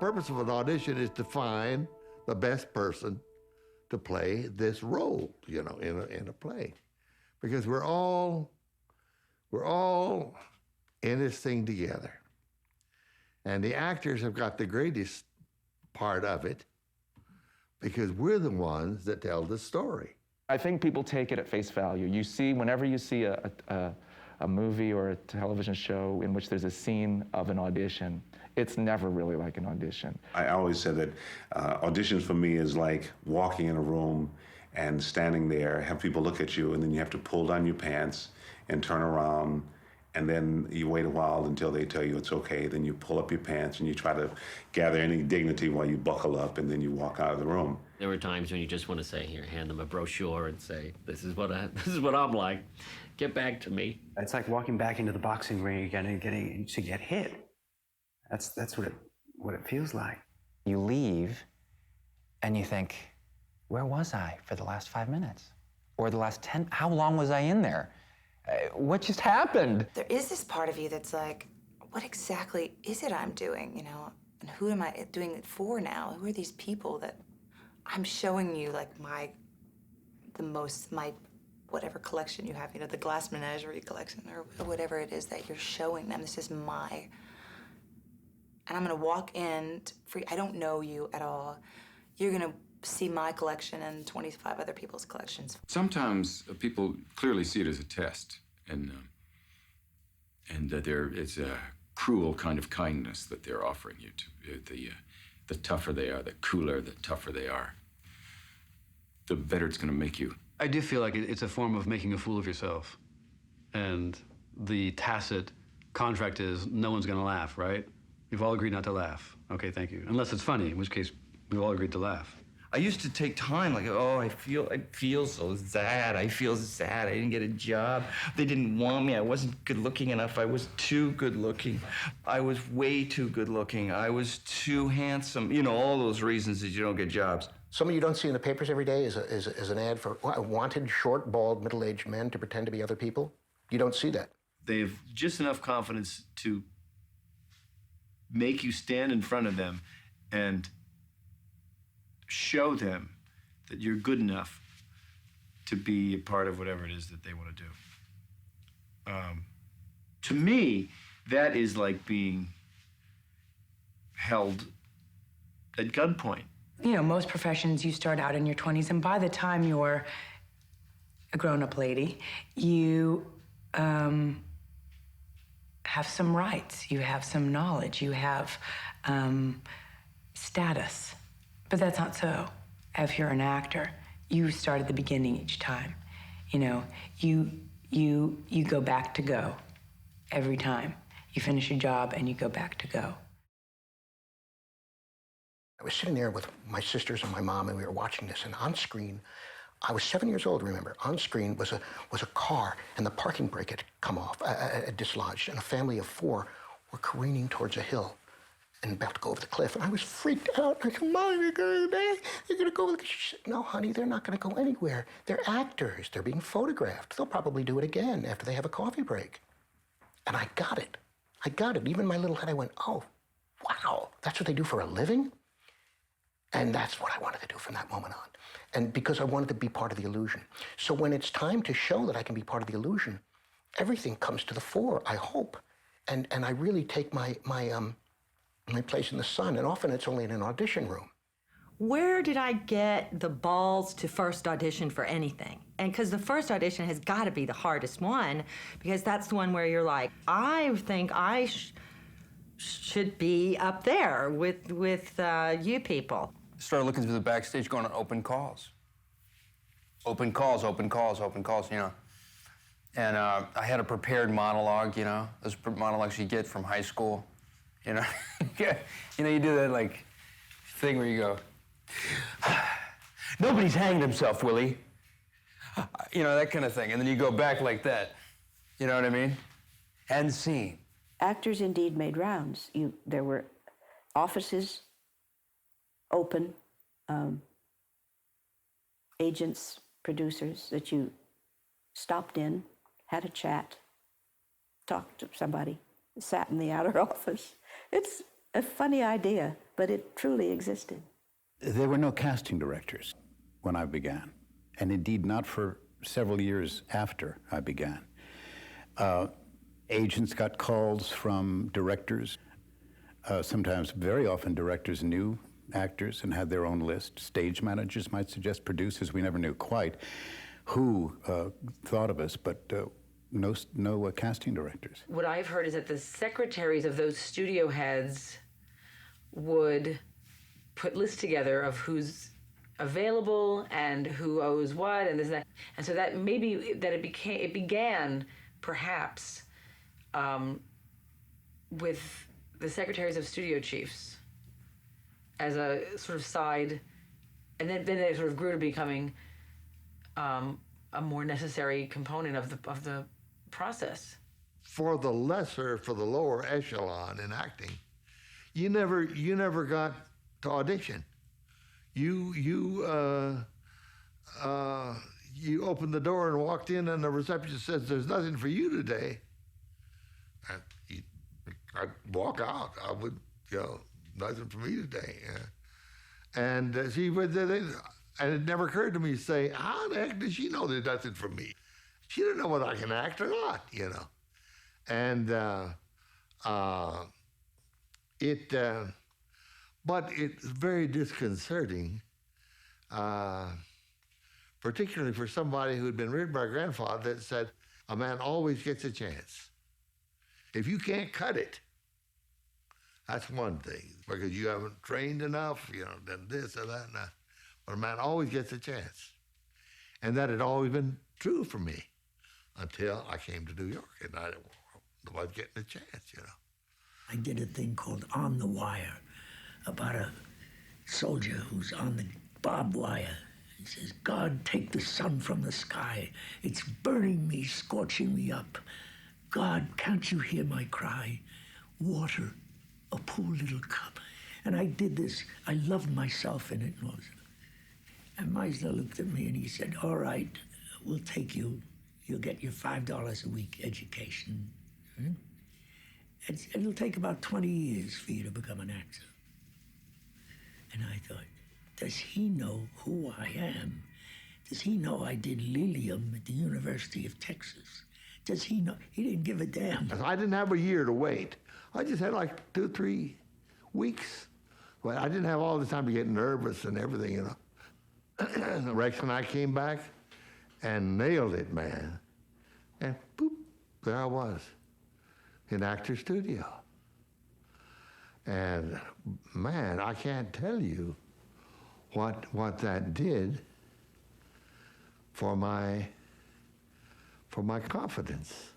purpose of an audition is to find the best person to play this role, you know, in a play. Because we're all in this thing together. And the actors have got the greatest part of it because we're the ones that tell the story. I think people take it at face value. You see, whenever you see a movie or a television show in which there's a scene of an audition, it's never really like an audition. I always said that auditions for me is like walking in a room and standing there, have people look at you, and then you have to pull down your pants and turn around, and then you wait a while until they tell you it's okay. Then you pull up your pants and you try to gather any dignity while you buckle up, and then you walk out of the room. There were times when you just want to say, here, hand them a brochure and say, this is what I'm like. Get back to me. It's like walking back into the boxing ring again and getting to get hit. That's what it feels like. You leave and you think, where was I for the last 5 minutes? Or the last 10, how long was I in there? What just happened? There is this part of you that's like, what exactly is it I'm doing, you know? And who am I doing it for now? Who are these people that I'm showing you, like, my whatever collection you have, you know, the glass menagerie collection or whatever it is that you're showing them. This is my, and I'm gonna walk in free. I don't know you at all. You're gonna see my collection and 25 other people's collections. Sometimes people clearly see it as a test, and that it's a cruel kind of kindness that they're offering you. The tougher they are, the cooler, the tougher they are, the better it's going to make you. I do feel like it's a form of making a fool of yourself, and the tacit contract is no one's going to laugh, right? We've all agreed not to laugh. Okay, thank you. Unless it's funny, in which case we've all agreed to laugh. I used to take time, like, oh, I feel so sad. I feel sad. I didn't get a job. They didn't want me. I wasn't good looking enough. I was too good looking. I was way too good looking. I was too handsome. You know, all those reasons that you don't get jobs. Something you don't see in the papers every day is an ad for wanted short, bald, middle-aged men to pretend to be other people. You don't see that. They have just enough confidence to make you stand in front of them and show them that you're good enough to be a part of whatever it is that they want to do. To me, that is like being held at gunpoint. You know, most professions, you start out in your 20s, and by the time you're a grown-up lady, you have some rights, you have some knowledge, you have status. But that's not so. If you're an actor, you start at the beginning each time. You know, you go back to go every time. You finish your job and you go back to go. I was sitting there with my sisters and my mom, and we were watching this, and on screen, I was 7 years old, remember. On screen was a car, and the parking brake had come off, dislodged, and a family of 4 were careening towards a hill and about to go over the cliff. And I was freaked out. I said, Mom, you're going to go over the cliff. She said, no, honey, they're not going to go anywhere. They're actors. They're being photographed. They'll probably do it again after they have a coffee break. And I got it. I got it. Even in my little head, I went, oh, wow, that's what they do for a living? And that's what I wanted to do from that moment on. And because I wanted to be part of the illusion. So when it's time to show that I can be part of the illusion, everything comes to the fore, I hope. And I really take my place in the sun, and often it's only in an audition room. Where did I get the balls to first audition for anything? And because the first audition has got to be the hardest one, because that's the one where you're like, I think I should be up there with you people. Started looking through the backstage, going on open calls. Open calls, you know. And I had a prepared monologue, you know, those monologues you get from high school. You know, you do that, like, thing where you go, nobody's hanged himself, Willie. You know, that kind of thing. And then you go back like that. You know what I mean? And scene. Actors indeed made rounds. There were offices open, agents, producers that you stopped in, had a chat, talked to somebody, sat in the outer office. It's a funny idea. but it truly existed. There were no casting directors when I began, and indeed not for several years after I began. Agents got calls from directors. Sometimes, very often, directors knew actors and had their own list. Stage managers might suggest producers. We never knew quite who thought of us, but no casting directors. What I've heard is that the secretaries of those studio heads would put lists together of who's available and who owes what and this and that. And so that maybe that it began perhaps with the secretaries of studio chiefs as a sort of side, and then they sort of grew to becoming a more necessary component of the process. For the lower echelon in acting, you never got to audition. You opened the door and walked in, and the receptionist says, "There's nothing for you today." And I'd walk out. I would, nothing for me today. And she would, and it never occurred to me to say, how the heck does she know there's nothing for me? She didn't know whether I can act or not, And but it's very disconcerting, particularly for somebody who had been reared by a grandfather that said, a man always gets a chance. If you can't cut it, that's one thing, because you haven't trained enough, then this or that and that. But a man always gets a chance. And that had always been true for me until I came to New York, and I was getting a chance, I did a thing called On the Wire about a soldier who's on the barbed wire. He says, God, take the sun from the sky. It's burning me, scorching me up. God, can't you hear my cry? Water, a poor little cup. And I did this. I loved myself in it. And Meisner looked at me and he said, all right, we'll take you. You'll get your $5 a week education. It'll take about 20 years for you to become an actor. And I thought, does he know who I am? Does he know I did Lilium at the University of Texas? Does he know? He didn't give a damn. I didn't have a year to wait. I just had like 2 or 3 weeks. But I didn't have all the time to get nervous and everything, Rex and I came back and nailed it, man. And boop, there I was in Actor Studio. And man, I can't tell you what that did for my confidence.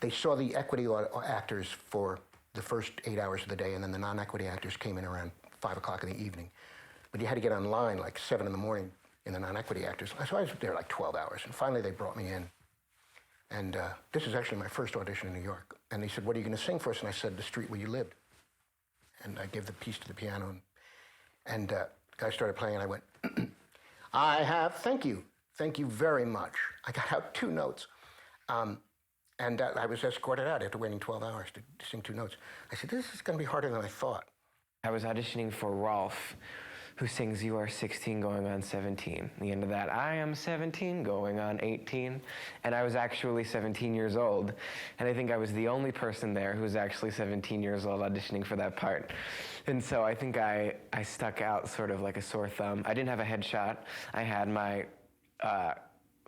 They saw the equity actors for the first 8 hours of the day, and then the non-equity actors came in around 5 o'clock in the evening. But you had to get online like 7 in the morning in the non-equity actors. So I was there like 12 hours, and finally they brought me in. And this is actually my first audition in New York. And they said, what are you going to sing for us? And I said, The Street Where You Lived. And I gave the piece to the piano, and the guy started playing, and I went, thank you very much. I got out 2 notes. And I was escorted out after waiting 12 hours to sing 2 notes. I said, this is going to be harder than I thought. I was auditioning for Rolf, who sings You Are 16 going on 17. The end of that, I am 17 going on 18. And I was actually 17 years old. And I think I was the only person there who was actually 17 years old auditioning for that part. And so I think I stuck out sort of like a sore thumb. I didn't have a headshot. I had my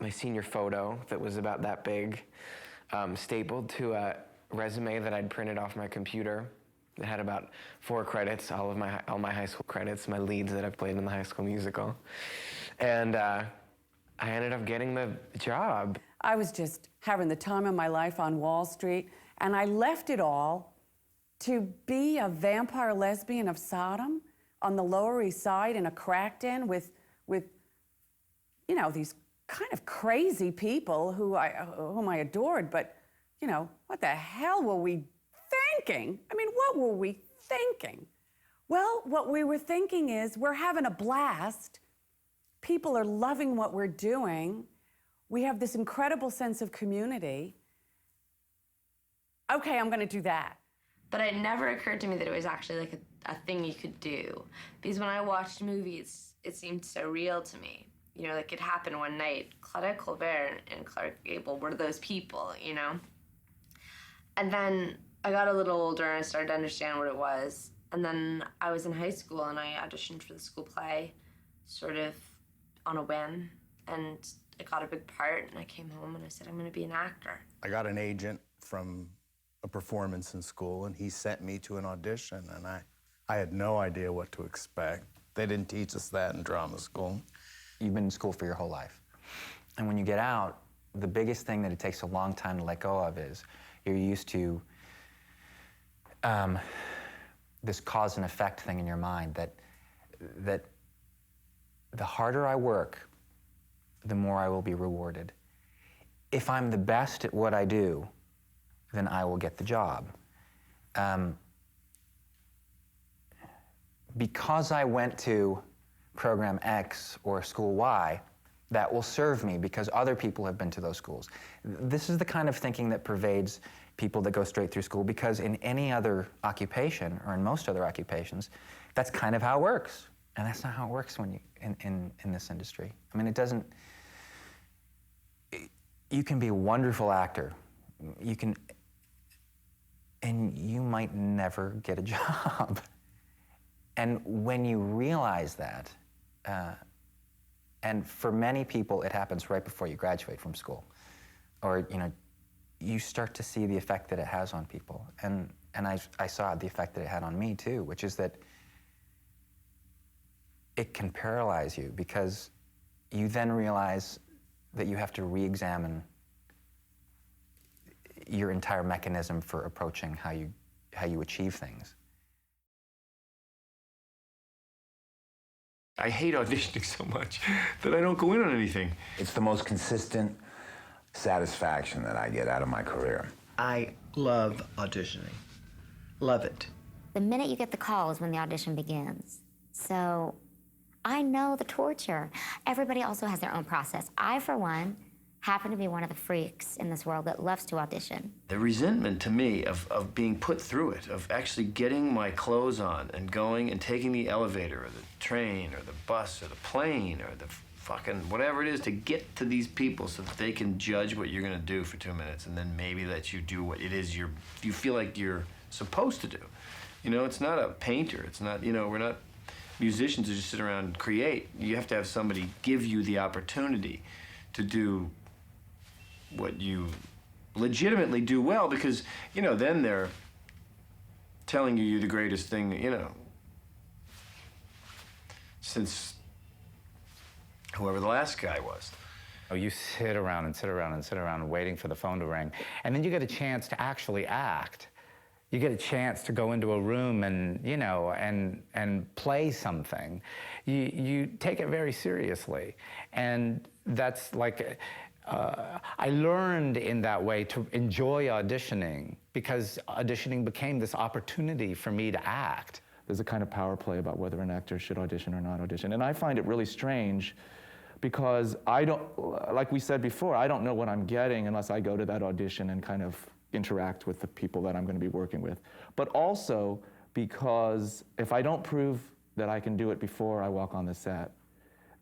senior photo that was about that big, stapled to a resume that I'd printed off my computer. It had about 4 credits, all my high school credits, my leads that I played in the High School Musical. And I ended up getting the job. I was just having the time of my life on Wall Street, and I left it all to be a vampire lesbian of Sodom on the Lower East Side in a crack den with these kind of crazy people whom I adored, but, what the hell were we thinking? I mean, what were we thinking? Well, what we were thinking is we're having a blast. People are loving what we're doing. We have this incredible sense of community. Okay, I'm going to do that. But it never occurred to me that it was actually like a thing you could do. Because when I watched movies, it seemed so real to me. You know, like it happened one night. Claudette Colbert and Clark Gable were those people, you know? And then I got a little older and I started to understand what it was. And then I was in high school and I auditioned for the school play, sort of on a whim. And I got a big part and I came home and I said, I'm gonna be an actor. I got an agent from a performance in school and he sent me to an audition and I had no idea what to expect. They didn't teach us that in drama school. You've been in school for your whole life. And when you get out, the biggest thing that it takes a long time to let go of is you're used to this cause and effect thing in your mind that the harder I work, the more I will be rewarded. If I'm the best at what I do, then I will get the job. Because I went to program X or school Y, that will serve me because other people have been to those schools. This is the kind of thinking that pervades people that go straight through school, because in any other occupation, or in most other occupations, that's kind of how it works. And that's not how it works when you in this industry. I mean, it doesn't. You can be a wonderful actor. You can, and you might never get a job. And when you realize that, and for many people, it happens right before you graduate from school, or you start to see the effect that it has on people. And I saw the effect that it had on me too, which is that it can paralyze you because you then realize that you have to re-examine your entire mechanism for approaching how you achieve things. I hate auditioning so much that I don't go in on anything. It's the most consistent satisfaction that I get out of my career. I love auditioning. Love it. The minute you get the call is when the audition begins. So I know the torture. Everybody also has their own process. I, for one, happen to be one of the freaks in this world that loves to audition. The resentment to me of being put through it, of actually getting my clothes on and going and taking the elevator or the train or the bus or the plane or the fucking whatever it is to get to these people so that they can judge what you're gonna do for 2 minutes and then maybe let you do what it is you feel like you're supposed to do. You know, it's not a painter. It's not, we're not musicians who just sit around and create. You have to have somebody give you the opportunity to do what you legitimately do well, because, then they're telling you're the greatest thing, since whoever the last guy was. You sit around and sit around and sit around waiting for the phone to ring, and then you get a chance to actually act. You get a chance to go into a room and, and play something. You take it very seriously, and that's like, I learned in that way to enjoy auditioning, because auditioning became this opportunity for me to act. There's a kind of power play about whether an actor should audition or not audition. And I find it really strange because I don't, like we said before, I don't know what I'm getting unless I go to that audition and kind of interact with the people that I'm going to be working with. But also because if I don't prove that I can do it before I walk on the set,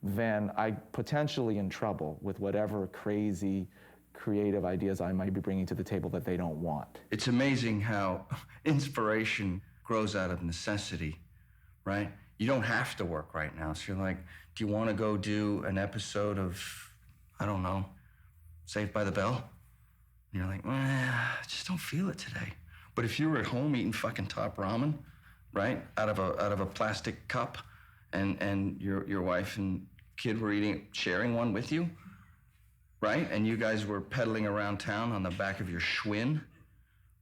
then I'm potentially in trouble with whatever crazy creative ideas I might be bringing to the table that they don't want. It's amazing how inspiration grows out of necessity, right? You don't have to work right now. So you're like, do you want to go do an episode of, I don't know, Saved by the Bell? And you're like, I just don't feel it today. But if you were at home eating fucking top ramen, right, out of a plastic cup, and your wife and kid were sharing one with you, right? And you guys were pedaling around town on the back of your Schwinn,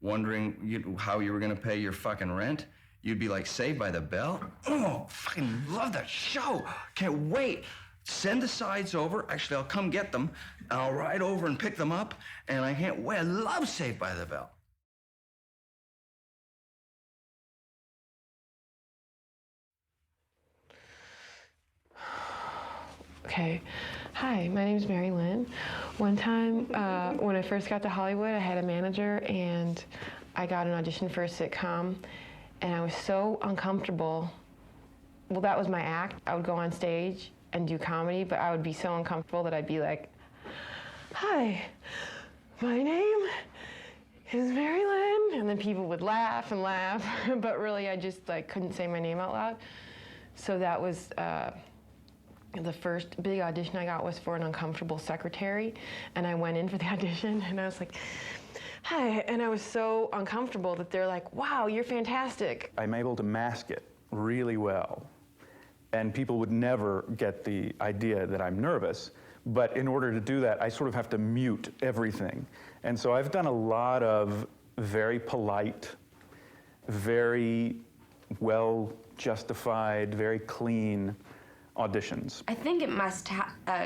wondering how you were gonna pay your fucking rent, you'd be like, Saved by the Bell? Oh, fucking love that show. Can't wait. Send the sides over. Actually, I'll come get them. I'll ride over and pick them up. And I can't wait. I love Saved by the Bell. Okay. Hi, my name is Mary Lynn. One time, when I first got to Hollywood, I had a manager and I got an audition for a sitcom. and I was so uncomfortable. Well, that was my act. I would go on stage and do comedy, but I would be so uncomfortable that I'd be like, "Hi, my name is Mary Lynn," and then people would laugh and laugh, but really I just like couldn't say my name out loud. So that was the first big audition I got was for an uncomfortable secretary, and I went in for the audition and I was like, "Hi," and I was so uncomfortable that they're like, "Wow, you're fantastic." I'm able to mask it really well, and people would never get the idea that I'm nervous, but in order to do that, I sort of have to mute everything. And so I've done a lot of very polite, very well justified, very clean auditions. I think it must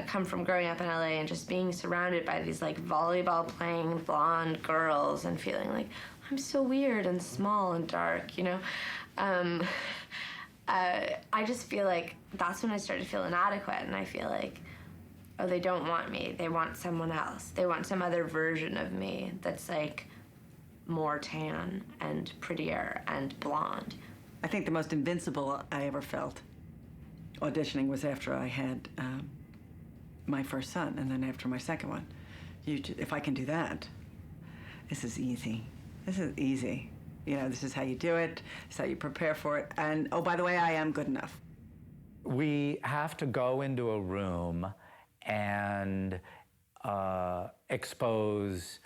come from growing up in LA and just being surrounded by these like volleyball playing blonde girls and feeling like I'm so weird and small and dark, you know? I just feel like that's when I started to feel inadequate, and I feel like, oh, they don't want me. They want someone else. They want some other version of me that's like more tan and prettier and blonde. I think the most invincible I ever felt auditioning was after I had my first son, and then after my second one. If I can do that, this is easy. This is easy. You know, this is how you do it. This is how you prepare for it. And oh, by the way, I am good enough. We have to go into a room and expose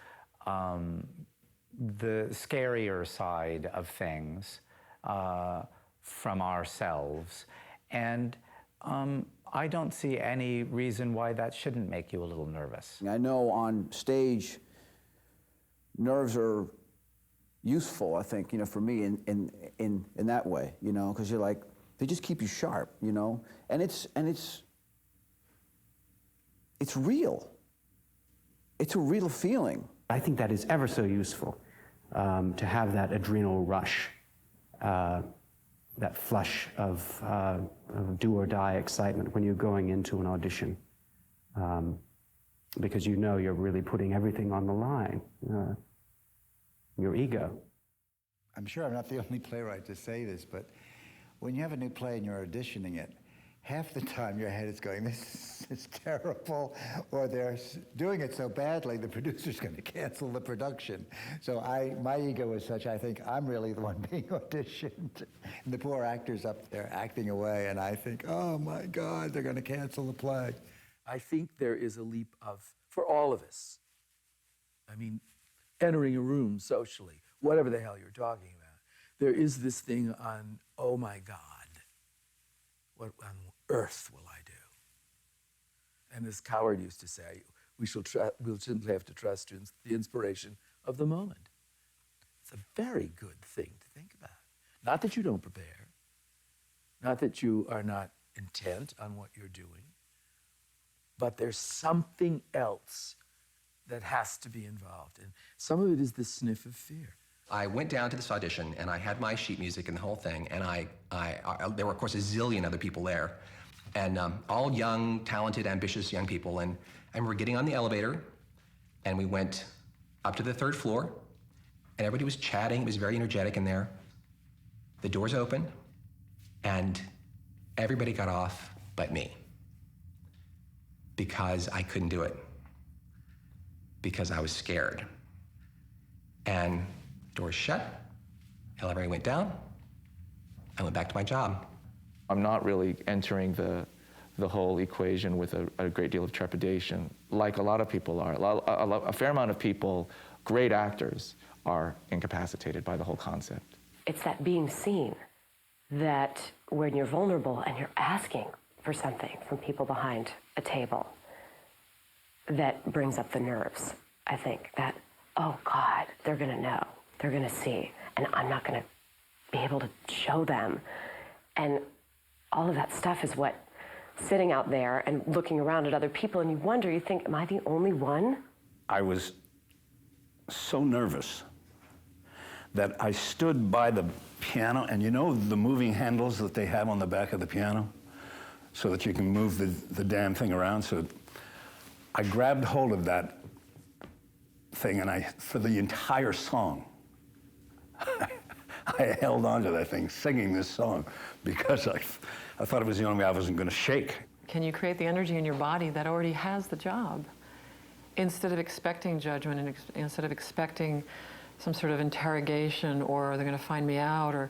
the scarier side of things from ourselves. And I don't see any reason why that shouldn't make you a little nervous. I know on stage, nerves are useful, I think, you know, for me in that way, you know, because you're like, they just keep you sharp, you know, and it's real. It's a real feeling. I think that is ever so useful, to have that adrenal rush, that flush of do or die excitement when you're going into an audition, because you know you're really putting everything on the line, your ego. I'm sure I'm not the only playwright to say this, but when you have a new play and you're auditioning it, half the time your head is going, this is terrible, or they're doing it so badly, the producer's going to cancel the production. So my ego is such, I think I'm really the one being auditioned. And the poor actor's up there acting away, and I think, oh my God, they're going to cancel the play. I think there is a leap for all of us. I mean, entering a room socially, whatever the hell you're talking about, there is this thing on, oh my God, what on earth will I do? And as Coward used to say, we'll simply have to trust the inspiration of the moment. It's a very good thing to think about. Not that you don't prepare, not that you are not intent on what you're doing, but there's something else that has to be involved. And some of it is the sniff of fear. I went down to this audition and I had my sheet music and the whole thing, and there were of course a zillion other people there, and all young, talented, ambitious young people, and we're getting on the elevator, and we went up to the 3rd floor, and everybody was chatting. It was very energetic in there. The doors opened, and everybody got off but me, because I couldn't do it, because I was scared. And doors shut, elevator went down, I went back to my job. I'm not really entering the whole equation with a great deal of trepidation, like a lot of people are. A fair amount of people, great actors, are incapacitated by the whole concept. It's that being seen, that when you're vulnerable and you're asking for something from people behind a table, that brings up the nerves, I think, that, oh God, they're gonna know, they're gonna see, and I'm not gonna be able to show them. And all of that stuff is what, sitting out there and looking around at other people, and you wonder, you think, am I the only one? I was so nervous that I stood by the piano, and you know the moving handles that they have on the back of the piano so that you can move the damn thing around. So I grabbed hold of that thing, and for the entire song, I held on to that thing singing this song because I thought it was the only way I wasn't going to shake. Can you create the energy in your body that already has the job? Instead of expecting judgment and instead of expecting some sort of interrogation or they're going to find me out or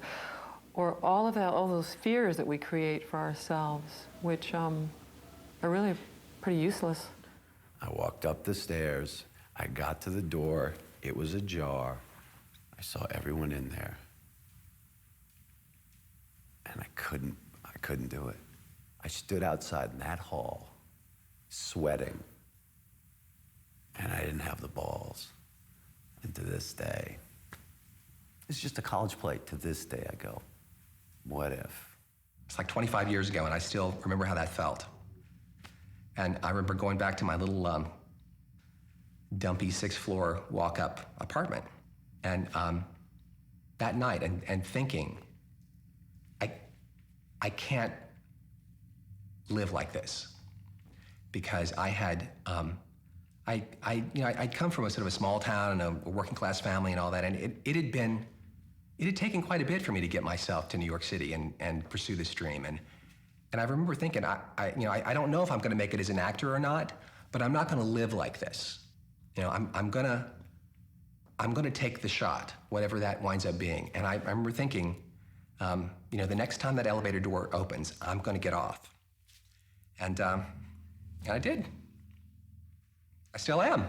all those fears that we create for ourselves, which are really pretty useless. I walked up the stairs, I got to the door, it was ajar. I saw everyone in there. And I couldn't do it. I stood outside in that hall, sweating, and I didn't have the balls. And to this day, it's just a college play. To this day, I go, what if? It's like 25 years ago, and I still remember how that felt. And I remember going back to my little dumpy 6th-floor walk-up apartment, and that night, and thinking, I can't live like this, because I had, I'd come from a sort of a small town and a working class family and all that, and it had taken quite a bit for me to get myself to New York City and pursue this dream. And I remember thinking, I don't know if I'm going to make it as an actor or not, but I'm not going to live like this. I'm going to take the shot, whatever that winds up being. And I remember thinking, the next time that elevator door opens, I'm going to get off. And I did. I still am.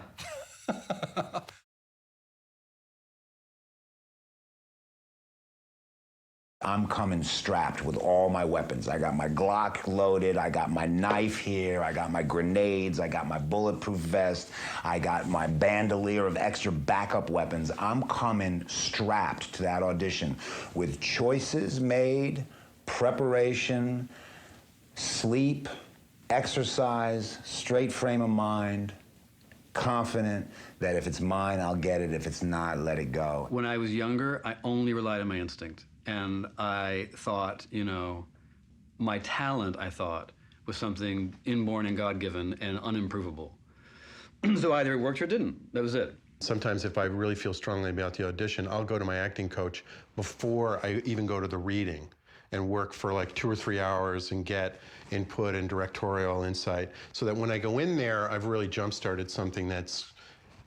I'm coming strapped with all my weapons. I got my Glock loaded, I got my knife here, I got my grenades, I got my bulletproof vest, I got my bandolier of extra backup weapons. I'm coming strapped to that audition with choices made, preparation, sleep, exercise, straight frame of mind, confident that if it's mine, I'll get it. If it's not, let it go. When I was younger, I only relied on my instinct. And I thought, my talent, I thought, was something inborn and God-given and unimprovable. So either it worked or it didn't. That was it. Sometimes if I really feel strongly about the audition, I'll go to my acting coach before I even go to the reading and work for like 2 or 3 hours and get input and directorial insight so that when I go in there, I've really jump-started something that's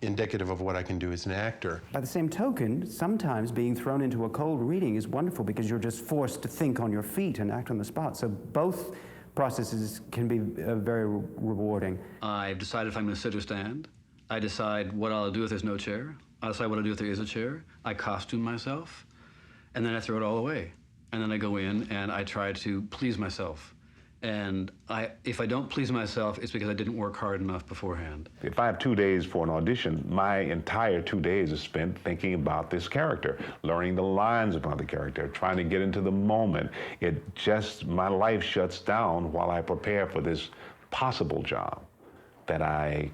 indicative of what I can do as an actor. By the same token, sometimes being thrown into a cold reading is wonderful because you're just forced to think on your feet and act on the spot. So both processes can be very rewarding. I've decided if I'm going to sit or stand. I decide what I'll do if there's no chair. I decide what I'll do if there is a chair. I costume myself, and then I throw it all away. And then I go in and I try to please myself. And if I don't please myself, it's because I didn't work hard enough beforehand. If I have 2 days for an audition, my entire 2 days is spent thinking about this character, learning the lines about the character, trying to get into the moment. My life shuts down while I prepare for this possible job that I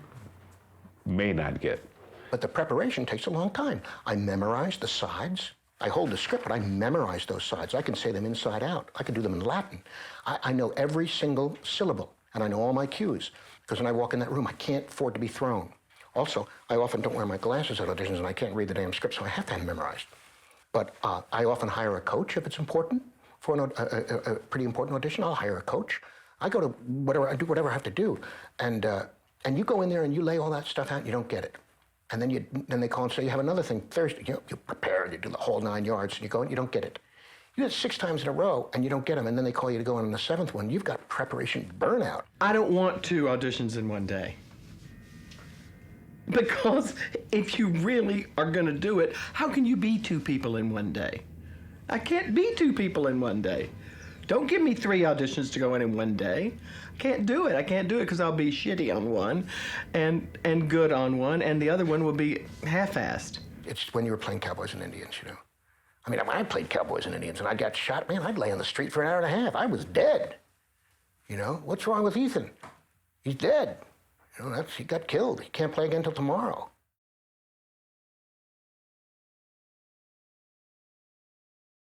may not get. But the preparation takes a long time. I memorize the sides. I hold the script, but I memorize those sides. I can say them inside out. I can do them in Latin. I know every single syllable, and I know all my cues. Because when I walk in that room, I can't afford to be thrown. Also, I often don't wear my glasses at auditions, and I can't read the damn script, so I have to have them memorized. But I often hire a coach if it's important. For a pretty important audition, I'll hire a coach. I go to whatever, I do whatever I have to do. And you go in there and you lay all that stuff out, and you don't get it. And then they call and say, you have another thing Thursday. You prepare, you do the whole 9 yards, and you go and you don't get it. You do it 6 times in a row, and you don't get them, and then they call you to go on the 7th one. You've got preparation burnout. I don't want 2 auditions in one day. Because if you really are going to do it, how can you be 2 people in one day? I can't be 2 people in one day. Don't give me 3 auditions to go in one day. I can't do it. I can't do it because I'll be shitty on one and good on one, and the other one will be half-assed. It's when you were playing Cowboys and Indians, I mean, when I played Cowboys and Indians and I got shot, man, I'd lay on the street for an hour and a half. I was dead. What's wrong with Ethan? He's dead. He got killed. He can't play again until tomorrow.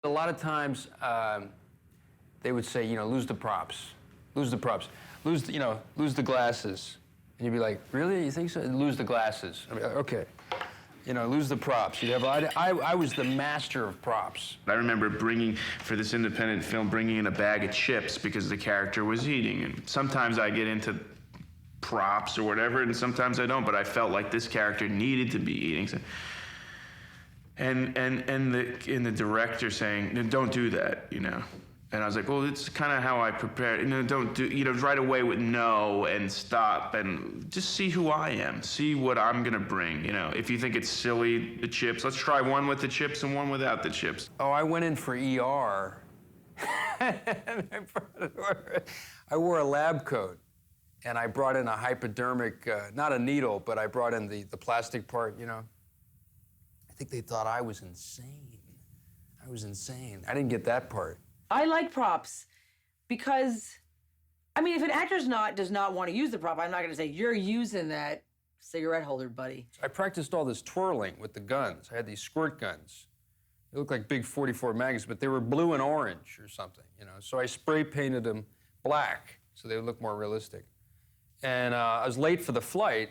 A lot of times, they would say, lose the props, lose the props, lose the glasses. And you'd be like, really? You think so? Lose the glasses. I mean, okay. You know, lose the props. You'd have, I was the master of props. I remember for this independent film, bringing in a bag of chips because the character was eating. And sometimes I get into props or whatever, and sometimes I don't, but I felt like this character needed to be eating. So, and the director saying, no, don't do that, you know. And I was like, well, it's kind of how I prepare. You know, don't do, you know, right away with no and stop and just see who I am. See what I'm going to bring. You know, if you think it's silly, the chips, let's try one with the chips and one without the chips. Oh, I went in for ER. I wore a lab coat, and I brought in a hypodermic, not a needle, but I brought in the plastic part, you know. I think they thought I was insane. I was insane. I didn't get that part. I like props because, I mean, if an actor does not want to use the prop, I'm not going to say, you're using that cigarette holder, buddy. I practiced all this twirling with the guns. I had these squirt guns. They looked like big 44 mags, but they were blue and orange or something, you know. So I spray painted them black so they would look more realistic. And I was late for the flight,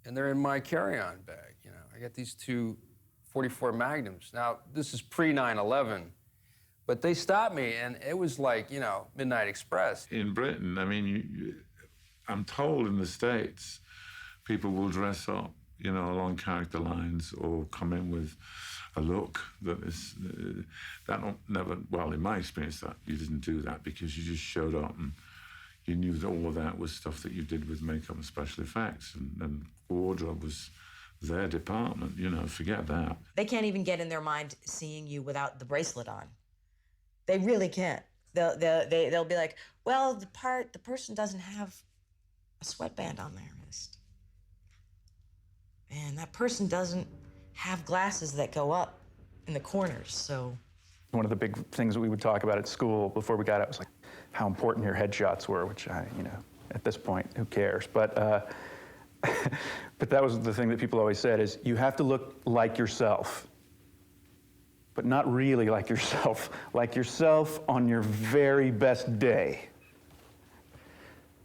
and they're in my carry-on bag, you know. I got these two 44 Magnums. Now, this is pre-9/11. But they stopped me, and it was like, you know, Midnight Express. In Britain, I mean, I'm told in the States, people will dress up, you know, along character lines or come in with a look that is, well, in my experience, that you didn't do that because you just showed up and you knew that all of that was stuff that you did with makeup and special effects, and wardrobe was their department, you know, forget that. They can't even get in their mind seeing you without the bracelet on. They really can't. They'll be like, well, the person doesn't have a sweatband on their wrist. And that person doesn't have glasses that go up in the corners, so. One of the big things that we would talk about at school before we got out was like how important your headshots were, which you know, at this point, who cares? But but that was the thing that people always said is you have to look like yourself. But not really like yourself on your very best day.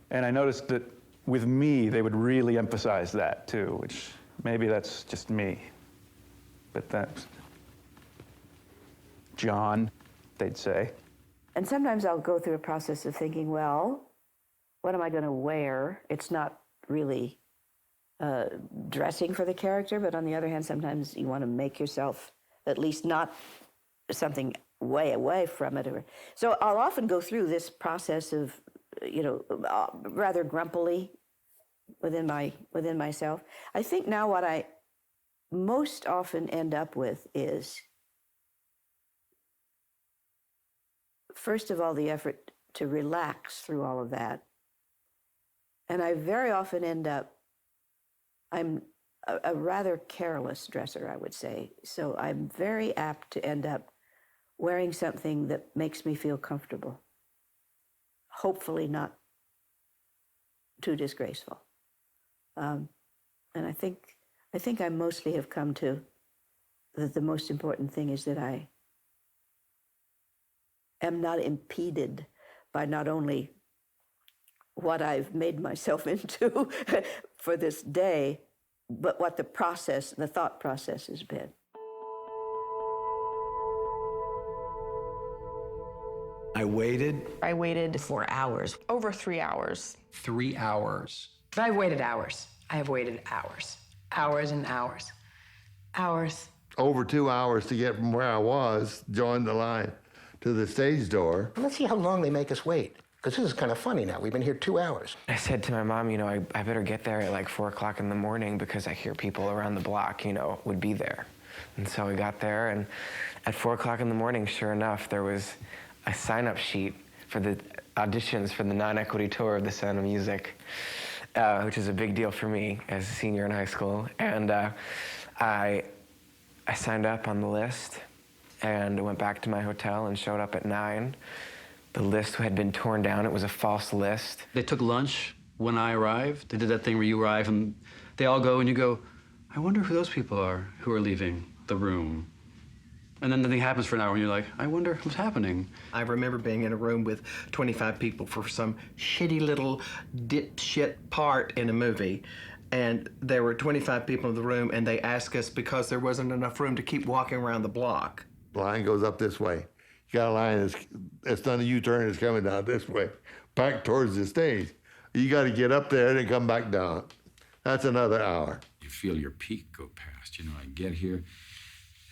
And I noticed that with me, they would really emphasize that too, which maybe that's just me. But that's John, they'd say. And sometimes I'll go through a process of thinking, well, what am I going to wear? It's not really dressing for the character, but on the other hand, sometimes you want to make yourself at least not something way away from it. So I'll often go through this process of, you know, rather grumpily within myself. I think now what I most often end up with is, first of all, the effort to relax through all of that. And I very often end up, I'm a rather careless dresser, I would say. So I'm very apt to end up wearing something that makes me feel comfortable. Hopefully not too disgraceful. And I think I mostly have come to that the most important thing is that I am not impeded by not only what I've made myself into for this day, but what the thought process has been. I waited. I waited 4 hours. Over 3 hours. 3 hours. I've waited hours. I have waited hours. Hours and hours. Hours. Over 2 hours to get from where I was, join the line to the stage door. Let's see how long they make us wait. Because this is kind of funny now. We've been here 2 hours. I said to my mom, you know, I better get there at like 4 o'clock in the morning because I hear people around the block, you know, would be there. And so we got there, and at 4 o'clock in the morning, sure enough, there was a sign-up sheet for the auditions for the non-equity tour of The Sound of Music, which is a big deal for me as a senior in high school. And I signed up on the list and went back to my hotel and showed up at 9. The list had been torn down. It was a false list. They took lunch when I arrived. They did that thing where you arrive and they all go and you go, I wonder who those people are who are leaving the room. And then nothing happens for an hour and you're like, I wonder what's happening. I remember being in a room with 25 people for some shitty little dipshit part in a movie. and there were 25 people in the room, and they asked us because there wasn't enough room to keep walking around the block. The line goes up this way. You got a line that's done a U-turn, it's coming down this way, back towards the stage. You got to get up there and then come back down. That's another hour. You feel your peak go past. You know, I get here.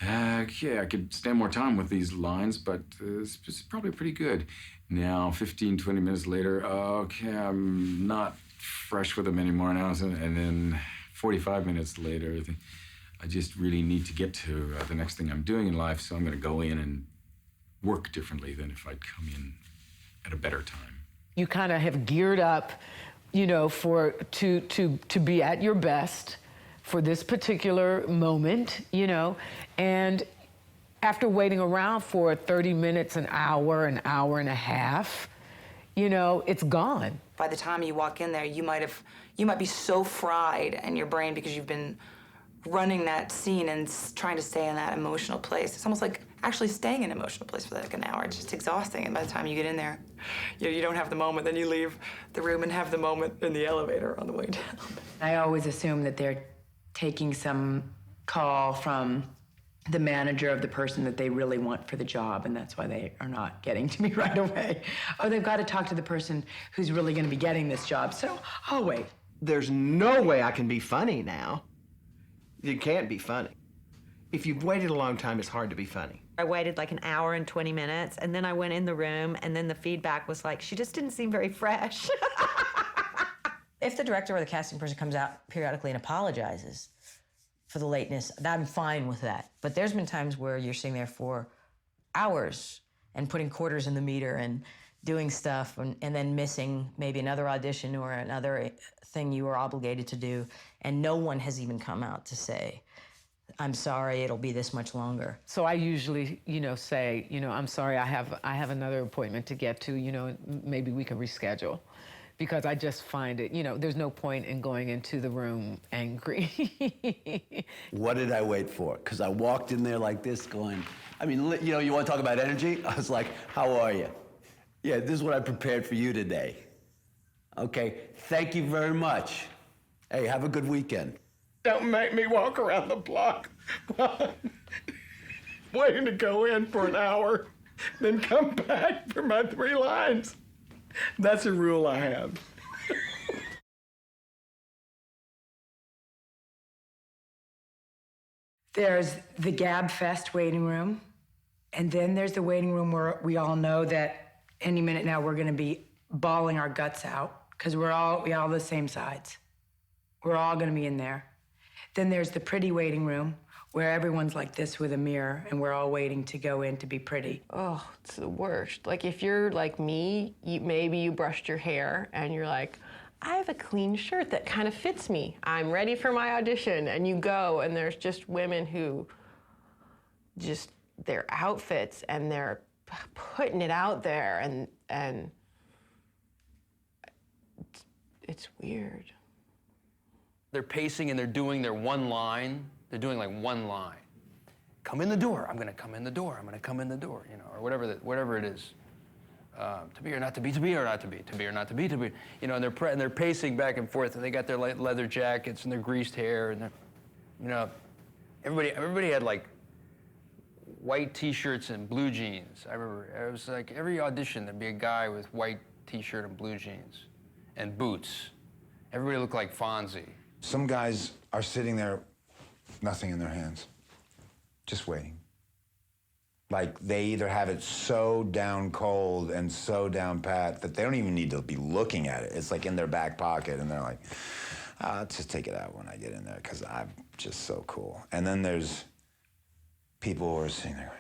Yeah, I could spend more time with these lines, but it's probably pretty good. Now, 15, 20 minutes later, okay, I'm not fresh with them anymore now. And then 45 minutes later, I just really need to get to the next thing I'm doing in life, so I'm going to go in and work differently than if I'd come in at a better time. You kind of have geared up, you know, to be at your best for this particular moment, you know, and after waiting around for 30 minutes, an hour and a half, you know, it's gone. By the time you walk in there, you might be so fried in your brain because you've been running that scene and trying to stay in that emotional place. It's almost like actually staying in an emotional place for like an hour. It's just exhausting. And by the time you get in there, you don't have the moment. Then you leave the room and have the moment in the elevator on the way down. I always assume that they're taking some call from the manager of the person that they really want for the job, and that's why they are not getting to me right away. Oh, they've got to talk to the person who's really going to be getting this job, so I'll wait. There's no way I can be funny now. You can't be funny. If you've waited a long time, it's hard to be funny. I waited like an hour and 20 minutes, and then I went in the room, and then the feedback was like, she just didn't seem very fresh. If the director or the casting person comes out periodically and apologizes for the lateness, I'm fine with that. But there's been times where you're sitting there for hours and putting quarters in the meter and doing stuff and then missing maybe another audition or another thing you were obligated to do, and no one has even come out to say, I'm sorry, it'll be this much longer. So I usually, you know, say, you know, I'm sorry, I have another appointment to get to, you know, maybe we can reschedule. Because I just find it, you know, there's no point in going into the room angry. What did I wait for? Because I walked in there like this going, I mean, you know, you want to talk about energy? I was like, how are you? Yeah, this is what I prepared for you today. Okay, thank you very much. Hey, have a good weekend. Don't make me walk around the block waiting to go in for an hour, then come back for my 3 lines. That's a rule I have. There's the Gab Fest waiting room, and then there's the waiting room where we all know that any minute now we're going to be bawling our guts out because we all the same sides. We're all going to be in there. Then there's the pretty waiting room where everyone's like this with a mirror and we're all waiting to go in to be pretty. Oh, it's the worst. Like if you're like me, maybe you brushed your hair and you're like, I have a clean shirt that kind of fits me. I'm ready for my audition. And you go and there's just women who just, their outfits and they're putting it out there and it's weird. They're pacing and they're doing their one line. They're doing like one line. Come in the door. I'm gonna come in the door. I'm gonna come in the door. You know, or whatever it is. To be or not to be. To be or not to be. To be or not to be. To be. You know, and they're pacing back and forth, and they got their leather jackets and their greased hair, and they're, you know, everybody had like white T-shirts and blue jeans. I remember it was like every audition there'd be a guy with white T-shirt and blue jeans, and boots. Everybody looked like Fonzie. Some guys are sitting there, nothing in their hands, just waiting. Like they either have it so down cold and so down pat that they don't even need to be looking at it. It's like in their back pocket, and they're like, I'll just take it out when I get in there because I'm just so cool. And then there's people who are sitting there.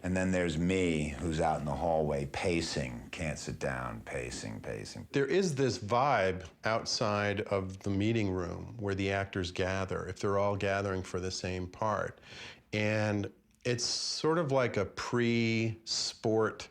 And then there's me, who's out in the hallway pacing, can't sit down, pacing. There is this vibe outside of the meeting room where the actors gather, if they're all gathering for the same part. And it's sort of like a pre-sport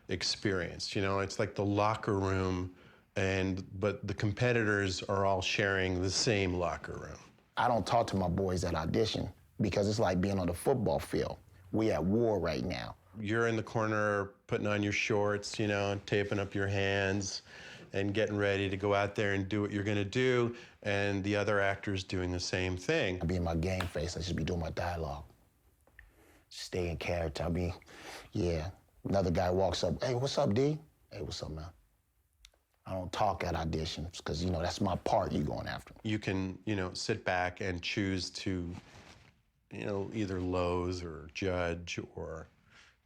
experience, you know? It's like the locker room, but the competitors are all sharing the same locker room. I don't talk to my boys at audition because it's like being on the football field. We at war right now. You're in the corner putting on your shorts, you know, taping up your hands, and getting ready to go out there and do what you're going to do, and the other actors doing the same thing. I'll be in my game face. I should be doing my dialogue. Stay in character. I'll be, yeah. Another guy walks up, hey, what's up, D? Hey, what's up, man? I don't talk at auditions because, you know, that's my part you're going after. You can, you know, sit back and choose to, you know, either loathe or judge or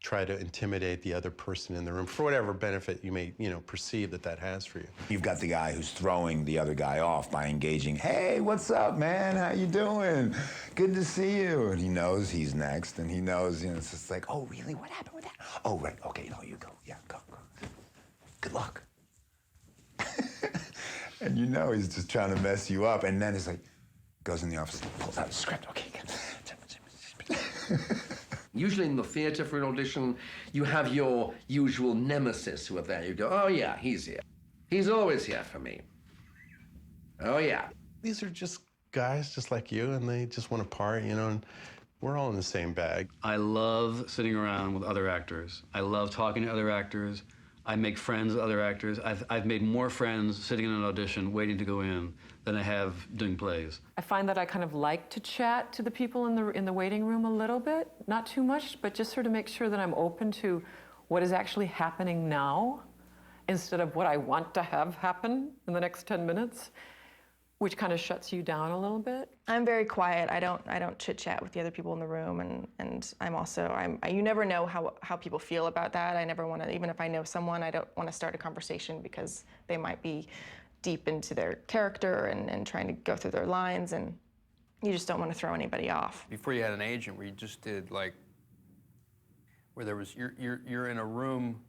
try to intimidate the other person in the room for whatever benefit you may, you know, perceive that that has for you. You've got the guy who's throwing the other guy off by engaging, hey, what's up, man? How you doing? Good to see you. And he knows he's next, and he knows, you know, it's just like, oh, really? What happened with that? Oh, right, okay, no, you go. Yeah, go. Good luck. And you know he's just trying to mess you up, and then it's like, goes in the office, pulls out the script, okay. Usually in the theater for an audition, you have your usual nemesis who are there. You go, oh yeah, he's here. He's always here for me. Oh yeah. These are just guys just like you, and they just want to party, you know, and we're all in the same bag. I love sitting around with other actors. I love talking to other actors. I make friends with other actors. I've made more friends sitting in an audition waiting to go in than I have doing plays. I find that I kind of like to chat to the people in the waiting room a little bit, not too much, but just sort of make sure that I'm open to what is actually happening now instead of what I want to have happen in the next 10 minutes, which kind of shuts you down a little bit. I'm very quiet. I don't chit chat with the other people in the room, and I'm also you never know how people feel about that. I never want to, even if I know someone, I don't want to start a conversation because they might be deep into their character and trying to go through their lines, and you just don't want to throw anybody off. Before you had an agent, where you just did like, where there was you're in a room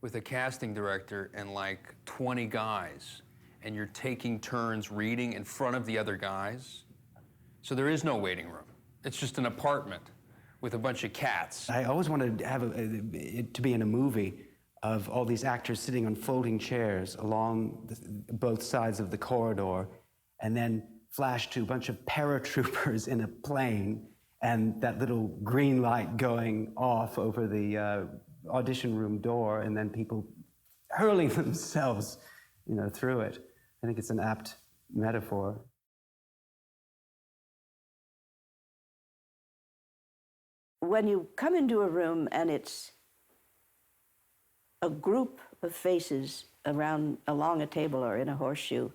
with a casting director and like 20 guys, and you're taking turns reading in front of the other guys. So there is no waiting room. It's just an apartment with a bunch of cats. I always wanted to have it to be in a movie of all these actors sitting on folding chairs along both sides of the corridor, and then flash to a bunch of paratroopers in a plane, and that little green light going off over the audition room door, and then people hurling themselves, you know, through it. I think it's an apt metaphor. When you come into a room and it's a group of faces along a table or in a horseshoe,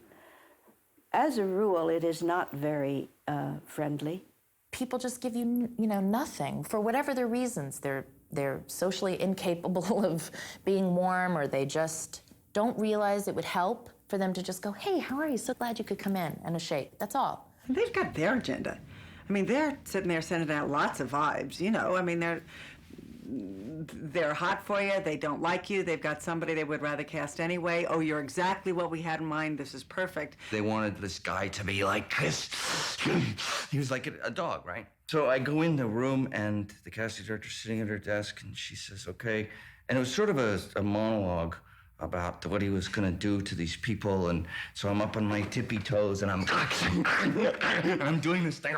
as a rule, it is not very friendly. People just give you, nothing for whatever their reasons. They're socially incapable of being warm, or they just don't realize it would help for them to just go, hey, how are you? So glad you could come in, and a shake. That's all. They've got their agenda. I mean, they're sitting there sending out lots of vibes, I mean, they're hot for you, they don't like you, they've got somebody they would rather cast anyway. Oh, you're exactly what we had in mind, this is perfect. They wanted this guy to be like this. He was like a dog, right? So I go in the room, and the casting director's sitting at her desk, and she says, okay. And it was sort of a monologue about what he was gonna do to these people, and so I'm up on my tippy toes, and I'm doing this thing,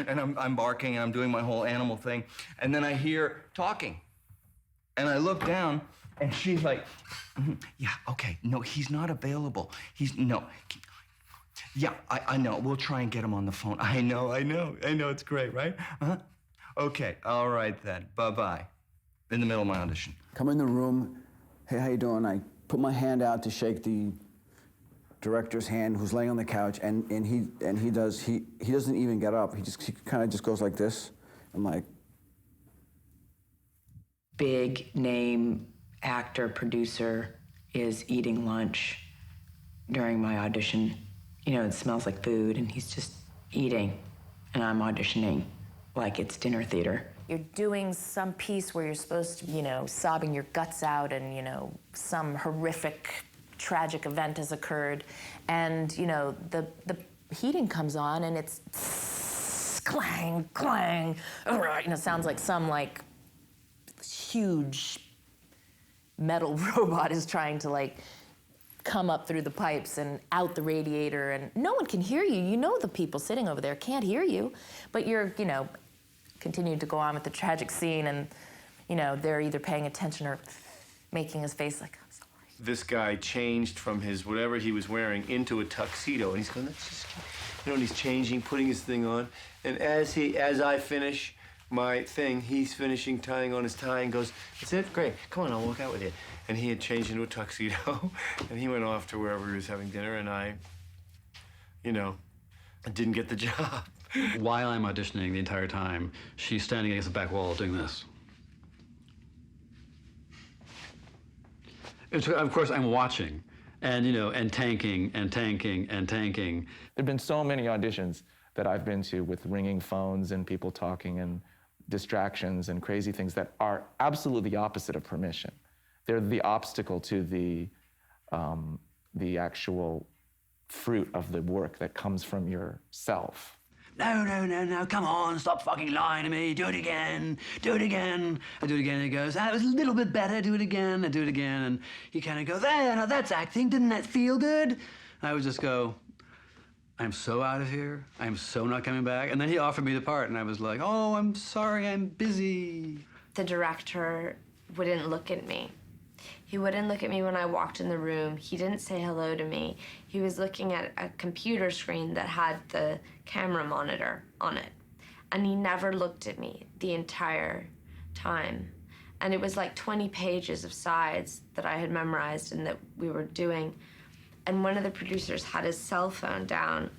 and I'm barking, and I'm doing my whole animal thing, and then I hear talking, and I look down, and she's like, yeah, okay, no, he's not available. Yeah, I know, we'll try and get him on the phone. I know, it's great, right? Okay, all right then, bye-bye. In the middle of my audition. Come in the room. Hey, how you doing? I put my hand out to shake the director's hand, who's laying on the couch, and he doesn't even get up. He kind of just goes like this. I'm like, big name actor, producer is eating lunch during my audition. It smells like food, and he's just eating, and I'm auditioning like it's dinner theater. You're doing some piece where you're supposed to be, sobbing your guts out, and, some horrific, tragic event has occurred. And, the heating comes on, and it's clang, clang. Sounds like some, huge metal robot is trying to, come up through the pipes and out the radiator, and no one can hear you. The people sitting over there can't hear you, but you're, continued to go on with the tragic scene, and they're either paying attention or making his face like, I'm sorry. This guy changed from his whatever he was wearing into a tuxedo, and he's going, let's just, you know, and he's changing, putting his thing on, and as I finish my thing, he's finishing tying on his tie and goes, that's it, great, come on, I'll walk out with you. And he had changed into a tuxedo, and he went off to wherever he was having dinner, and I, you know, didn't get the job. While I'm auditioning the entire time, she's standing against the back wall doing this. Of course, I'm watching, and you know, and tanking, and tanking, and tanking. There've been so many auditions that I've been to with ringing phones and people talking and distractions and crazy things that are absolutely the opposite of permission. They're the obstacle to the actual fruit of the work that comes from yourself. No, no, no, no, come on, stop fucking lying to me, do it again, do it again. I do it again, and he goes, that was a little bit better, do it again, I do it again, and he kind of goes, there, now that's acting, didn't that feel good? I would just go, I'm so out of here, I'm so not coming back, and then he offered me the part, and I was like, oh, I'm sorry, I'm busy. The director wouldn't look at me. He wouldn't look at me when I walked in the room. He didn't say hello to me. He was looking at a computer screen that had the camera monitor on it. And he never looked at me the entire time. And it was like 20 pages of sides that I had memorized and that we were doing. And one of the producers had his cell phone down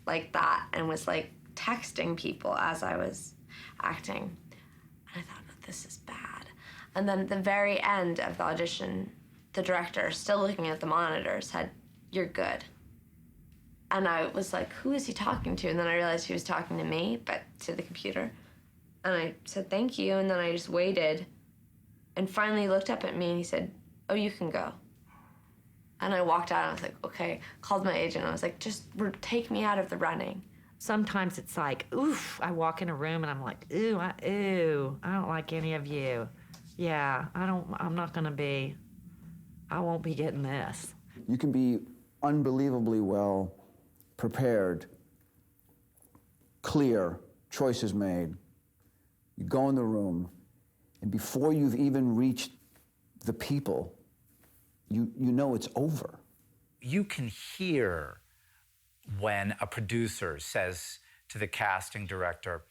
like that and was like texting people as I was acting. And I thought, no, this is bad. And then at the very end of the audition, the director, still looking at the monitor, said, you're good. And I was like, who is he talking to? And then I realized he was talking to me, but to the computer. And I said, thank you. And then I just waited and finally looked up at me and he said, oh, you can go. And I walked out and I was like, okay, called my agent. I was like, just take me out of the running. Sometimes it's like, oof, I walk in a room and I'm like, ooh, I don't like any of you. Yeah, I won't be getting this. You can be unbelievably well prepared, clear, choices made. You go in the room, and before you've even reached the people, you know it's over. You can hear when a producer says to the casting director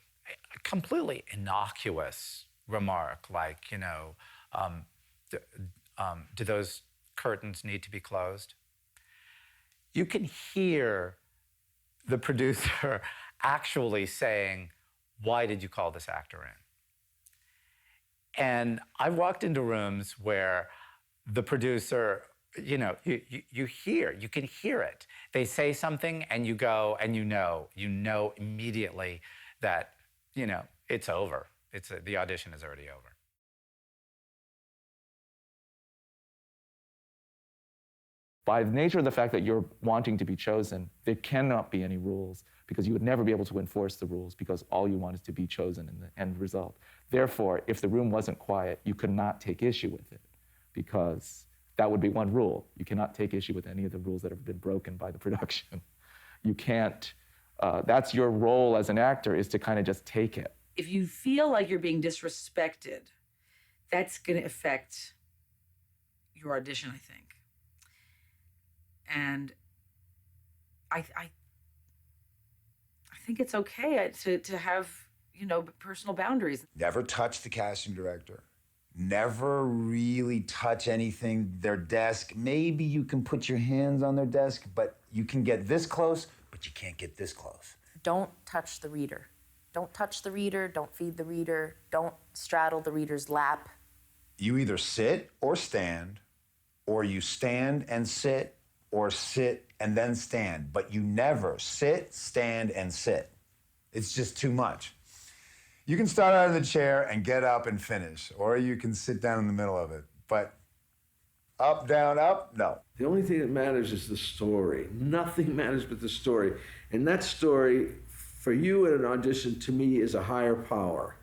a completely innocuous remark like, you know, do those curtains need to be closed? You can hear the producer actually saying, why did you call this actor in? And I've walked into rooms where the producer, you know, you can hear it. They say something and you go and you know immediately that, you know, it's over. The audition is already over. By the nature of the fact that you're wanting to be chosen, there cannot be any rules because you would never be able to enforce the rules because all you want is to be chosen in the end result. Therefore, if the room wasn't quiet, you could not take issue with it because that would be one rule. You cannot take issue with any of the rules that have been broken by the production. You can't, that's your role as an actor, is to kind of just take it. If you feel like you're being disrespected, that's going to affect your audition, I think. And I think it's okay to have, you know, personal boundaries. Never touch the casting director. Never really touch anything, their desk. Maybe you can put your hands on their desk, but you can get this close, but you can't get this close. Don't touch the reader. Don't touch the reader, don't feed the reader, don't straddle the reader's lap. You either sit or stand, or you stand and sit, or sit and then stand, but you never sit, stand, and sit. It's just too much. You can start out of the chair and get up and finish, or you can sit down in the middle of it, but up, down, up, no. The only thing that matters is the story. Nothing matters but the story. And that story, for you at an audition, to me, is a higher power.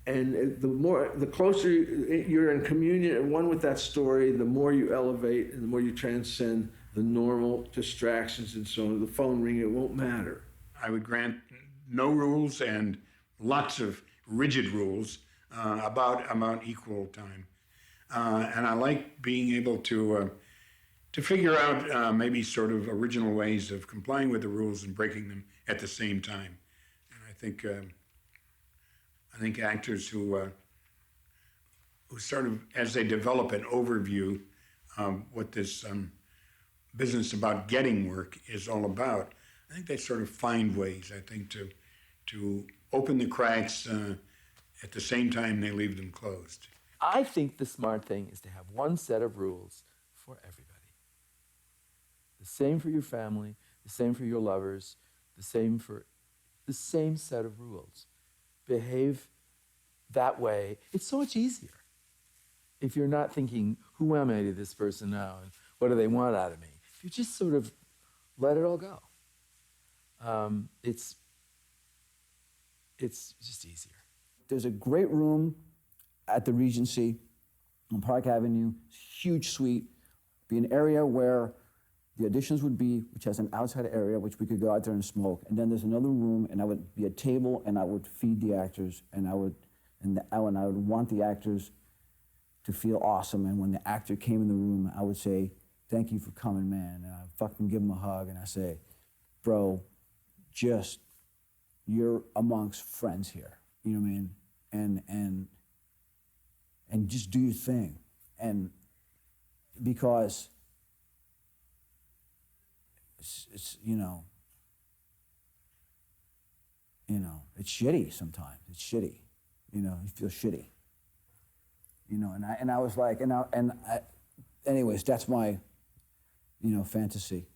And the closer you're in communion and one with that story, the more you elevate and the more you transcend the normal distractions and so on. The phone ringing, it won't matter. I would grant no rules and lots of rigid rules about equal time. And I like being able to to figure out maybe sort of original ways of complying with the rules and breaking them at the same time. And I think actors who sort of, as they develop an overview of what this business about getting work is all about, I think they sort of find ways, I think, to open the cracks at the same time they leave them closed. I think the smart thing is to have one set of rules for everybody. The same for your family, the same for your lovers, the same set of rules. Behave that way. It's so much easier if you're not thinking, who am I to this person now, and what do they want out of me? If you just sort of let it all go, it's just easier. There's a great room at the Regency on Park Avenue, huge suite, be an area where the auditions would be, which has an outside area which we could go out there and smoke. And then there's another room, and I would be a table, and I would feed the actors, and I would want the actors to feel awesome. And when the actor came in the room, I would say, "Thank you for coming, man." And I fucking give him a hug, and I say, "Bro, you're amongst friends here." You know what I mean? And just do your thing. And because it's it's shitty sometimes. It's shitty. You feel shitty. And I was like, anyways, that's my fantasy.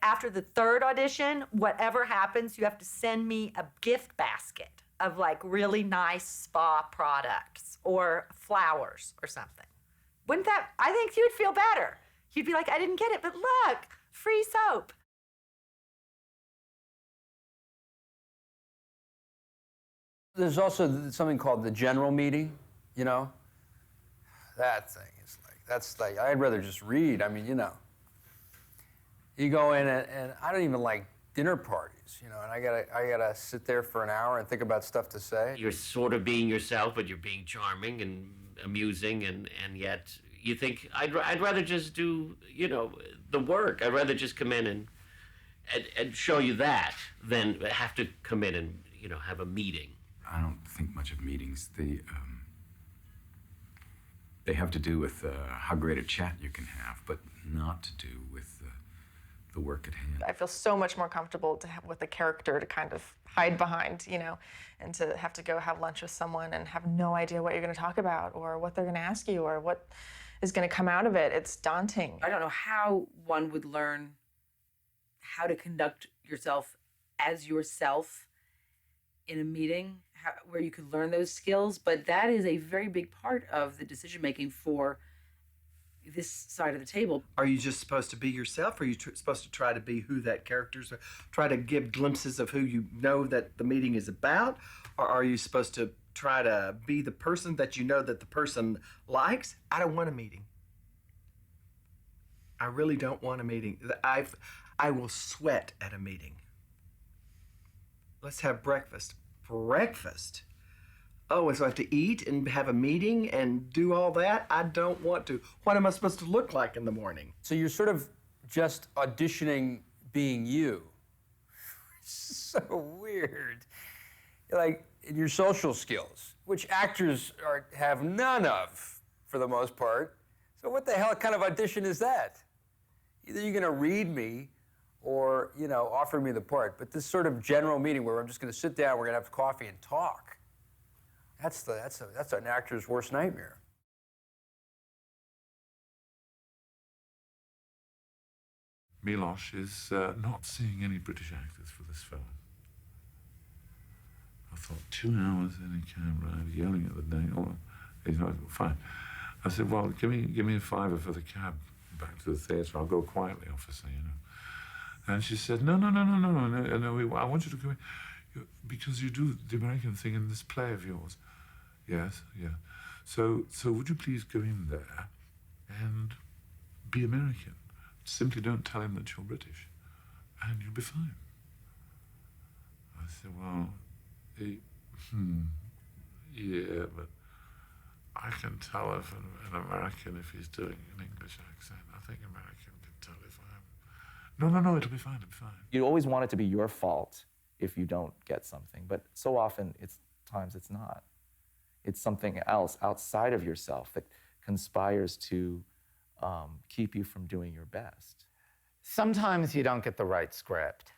After the third audition, whatever happens, you have to send me a gift basket of like really nice spa products or flowers or something. Wouldn't that, I think you'd feel better. You'd be like, I didn't get it, but look, free soap. There's also something called the general meeting, That thing is like, I'd rather just read. I mean, you go in and I don't even like dinner parties, and I gotta sit there for an hour and think about stuff to say. You're sort of being yourself, but you're being charming and amusing, and yet you think, I'd rather just do, the work. I'd rather just come in and show you that than have to come in and, have a meeting. I don't think much of meetings. They have to do with how great a chat you can have, but not to do with the work at hand. I feel so much more comfortable with a character to kind of hide behind, and to have to go have lunch with someone and have no idea what you're going to talk about or what they're going to ask you or what is going to come out of it. It's daunting. I don't know how one would learn how to conduct yourself as yourself in a meeting, where you could learn those skills, but that is a very big part of the decision-making for this side of the table. Are you just supposed to be yourself, or are you supposed to try to be who that character's, try to give glimpses of who you know that the meeting is about, or are you supposed to try to be the person that you know that the person likes? I don't want a meeting. I really don't want a meeting. I will sweat at a meeting. Let's have breakfast. Breakfast? Oh, and so I have to eat and have a meeting and do all that? I don't want to. What am I supposed to look like in the morning? So you're sort of just auditioning being you. It's so weird. Like your social skills, which actors have none of for the most part. So what the hell kind of audition is that? Either you're going to read me or, offer me the part. But this sort of general meeting where I'm just going to sit down, we're going to have coffee and talk. That's an actor's worst nightmare. Milosh is not seeing any British actors for this film. I thought 2 hours in a cab ride, yelling at the day. Oh, he's not fine. I said, well, give me a $5 for the cab back to the theatre. I'll go quietly, officer, And she said, no, I want you to go in. Because you do the American thing in this play of yours. Yes, yeah. So would you please go in there and be American? Simply don't tell him that you're British, and you'll be fine. I said, well, yeah, but I can tell if an American if he's doing an English accent. I think American can totally fine. No, it'll be fine, it'll be fine. You always want it to be your fault if you don't get something, but so often times it's not. It's something else outside of yourself that conspires to keep you from doing your best. Sometimes you don't get the right script.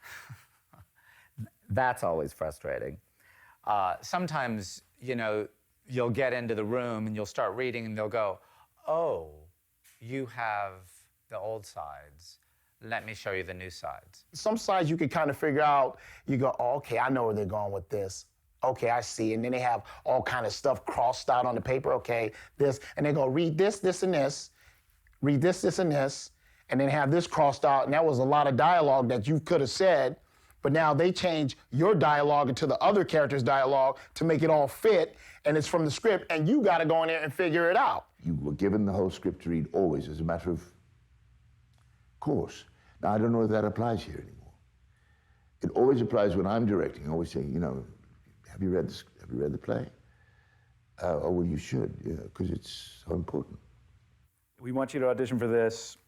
That's always frustrating. Sometimes, you'll get into the room and you'll start reading and they'll go, oh, you have the old sides. Let me show you the new sides. Some sides you can kind of figure out, you go, oh, okay, I know where they're going with this. Okay, I see. And then they have all kind of stuff crossed out on the paper. Okay, this, and they go, read this, this, and this. Read this, this, and this. And then have this crossed out. And that was a lot of dialogue that you could have said, but now they change your dialogue into the other character's dialogue to make it all fit, and it's from the script, and you got to go in there and figure it out. You were given the whole script to read always as a matter of course. Now, I don't know if that applies here anymore. It always applies when I'm directing. I always say, have you read the play? Oh, well, you should, because it's so important. We want you to audition for this.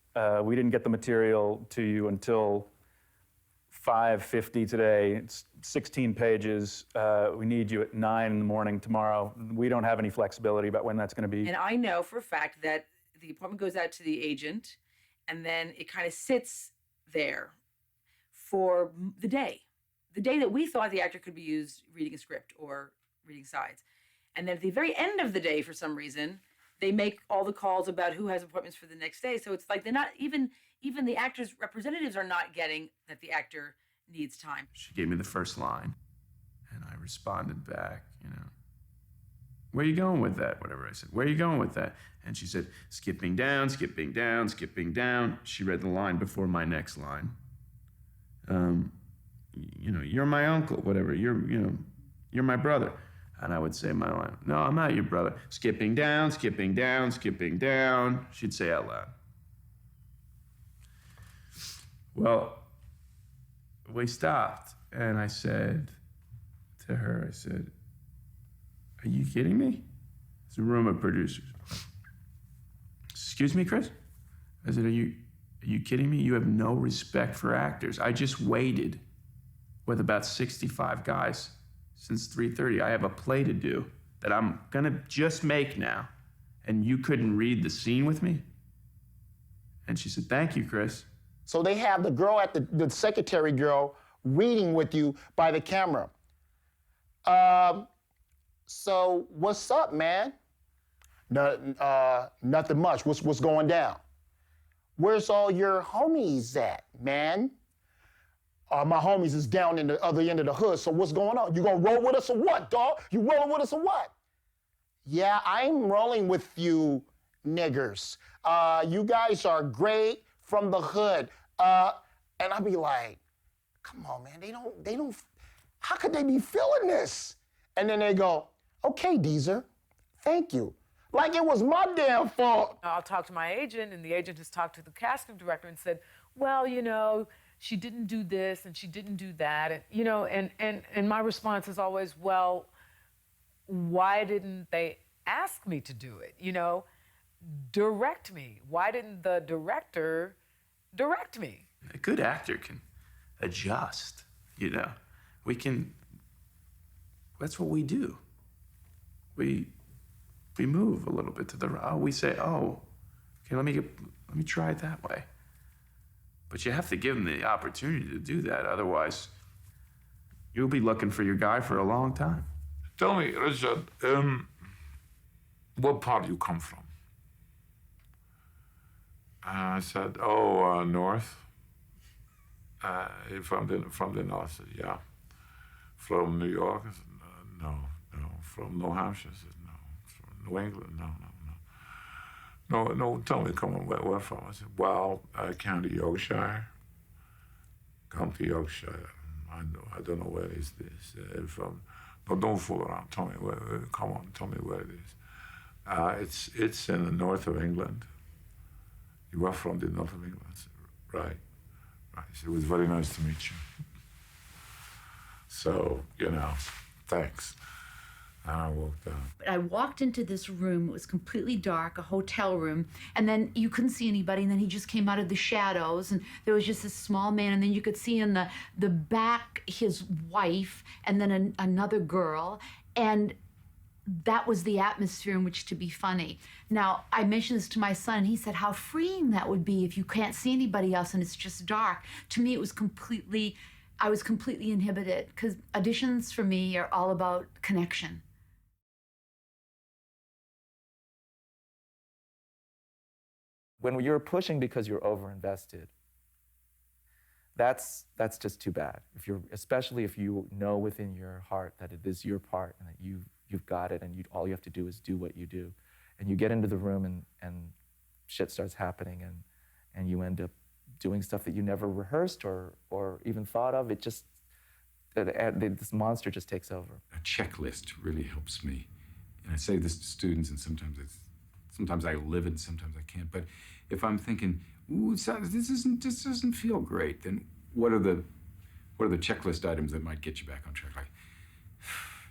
We didn't get the material to you until 5:50 today. It's 16 pages. We need you at 9 in the morning tomorrow. We don't have any flexibility about when that's going to be. And I know for a fact that the appointment goes out to the agent, and then it kind of sits there for the day that we thought the actor could be used reading a script or reading sides. And then at the very end of the day, for some reason, they make all the calls about who has appointments for the next day. So it's like they're not even the actors' representatives are not getting that the actor needs time. She gave me the first line, and I responded back, where are you going with that? Whatever I said, where are you going with that? And she said, skipping down, skipping down, skipping down. She read the line before my next line. You're my uncle, whatever. You're my brother. And I would say my line, no, I'm not your brother. Skipping down, skipping down, skipping down. She'd say out loud. Well, we stopped, and I said to her, are you kidding me? It's a room of producers. Excuse me, Chris? I said, are you kidding me? You have no respect for actors. I just waited with about 65 guys since 3:30. I have a play to do that I'm gonna just make now, and you couldn't read the scene with me? And she said, thank you, Chris. So they have the girl the secretary girl reading with you by the camera. So what's up, man? Nothing much. What's going down? Where's all your homies at, man? My homies is down in the other end of the hood, so what's going on? You gonna roll with us or what, dog? You rolling with us or what? Yeah, I'm rolling with you niggers. You guys are great from the hood. And I'd be like, come on, man, they don't, how could they be feeling this? And then they go, okay, Deezer, thank you. Like it was my damn fault. I'll talk to my agent, and the agent has talked to the casting director and said, well, she didn't do this and she didn't do that. And my response is always, well, why didn't they ask me to do it? Direct me. Why didn't the director direct me? A good actor can adjust, We can, that's what we do. We move a little bit to the right. We say, oh, okay, let me try it that way. But you have to give them the opportunity to do that. Otherwise, you'll be looking for your guy for a long time. Tell me, Richard, what part do you come from? I said, north. From the north. I said, yeah. From New York? I said, no. From New Hampshire? I said, no. From New England? No, tell me, come on, where from? I said, well, County Yorkshire. County Yorkshire. I don't know where is this from. No, don't fool around. Tell me where. Come on, tell me where it is. It's in the north of England. You are from the north of England. I said, right. So it was very nice to meet you. So, thanks. And I walked out. But I walked into this room. It was completely dark, a hotel room. And then you couldn't see anybody. And then he just came out of the shadows. And there was just this small man. And then you could see in the back his wife and then another girl. And that was the atmosphere in which to be funny. Now, I mentioned this to my son, and he said how freeing that would be if you can't see anybody else and it's just dark. To me, it was I was completely inhibited, because auditions for me are all about connection. When you're pushing because you're overinvested, that's just too bad. Especially if you know within your heart that it is your part and that you've got it, and all you have to do is do what you do. And you get into the room and shit starts happening, and you end up doing stuff that you never rehearsed or even thought of. This monster just takes over. A checklist really helps me. And I say this to students, and sometimes I live it, sometimes I can't. But if I'm thinking, ooh, this doesn't feel great, then what are the checklist items that might get you back on track? Like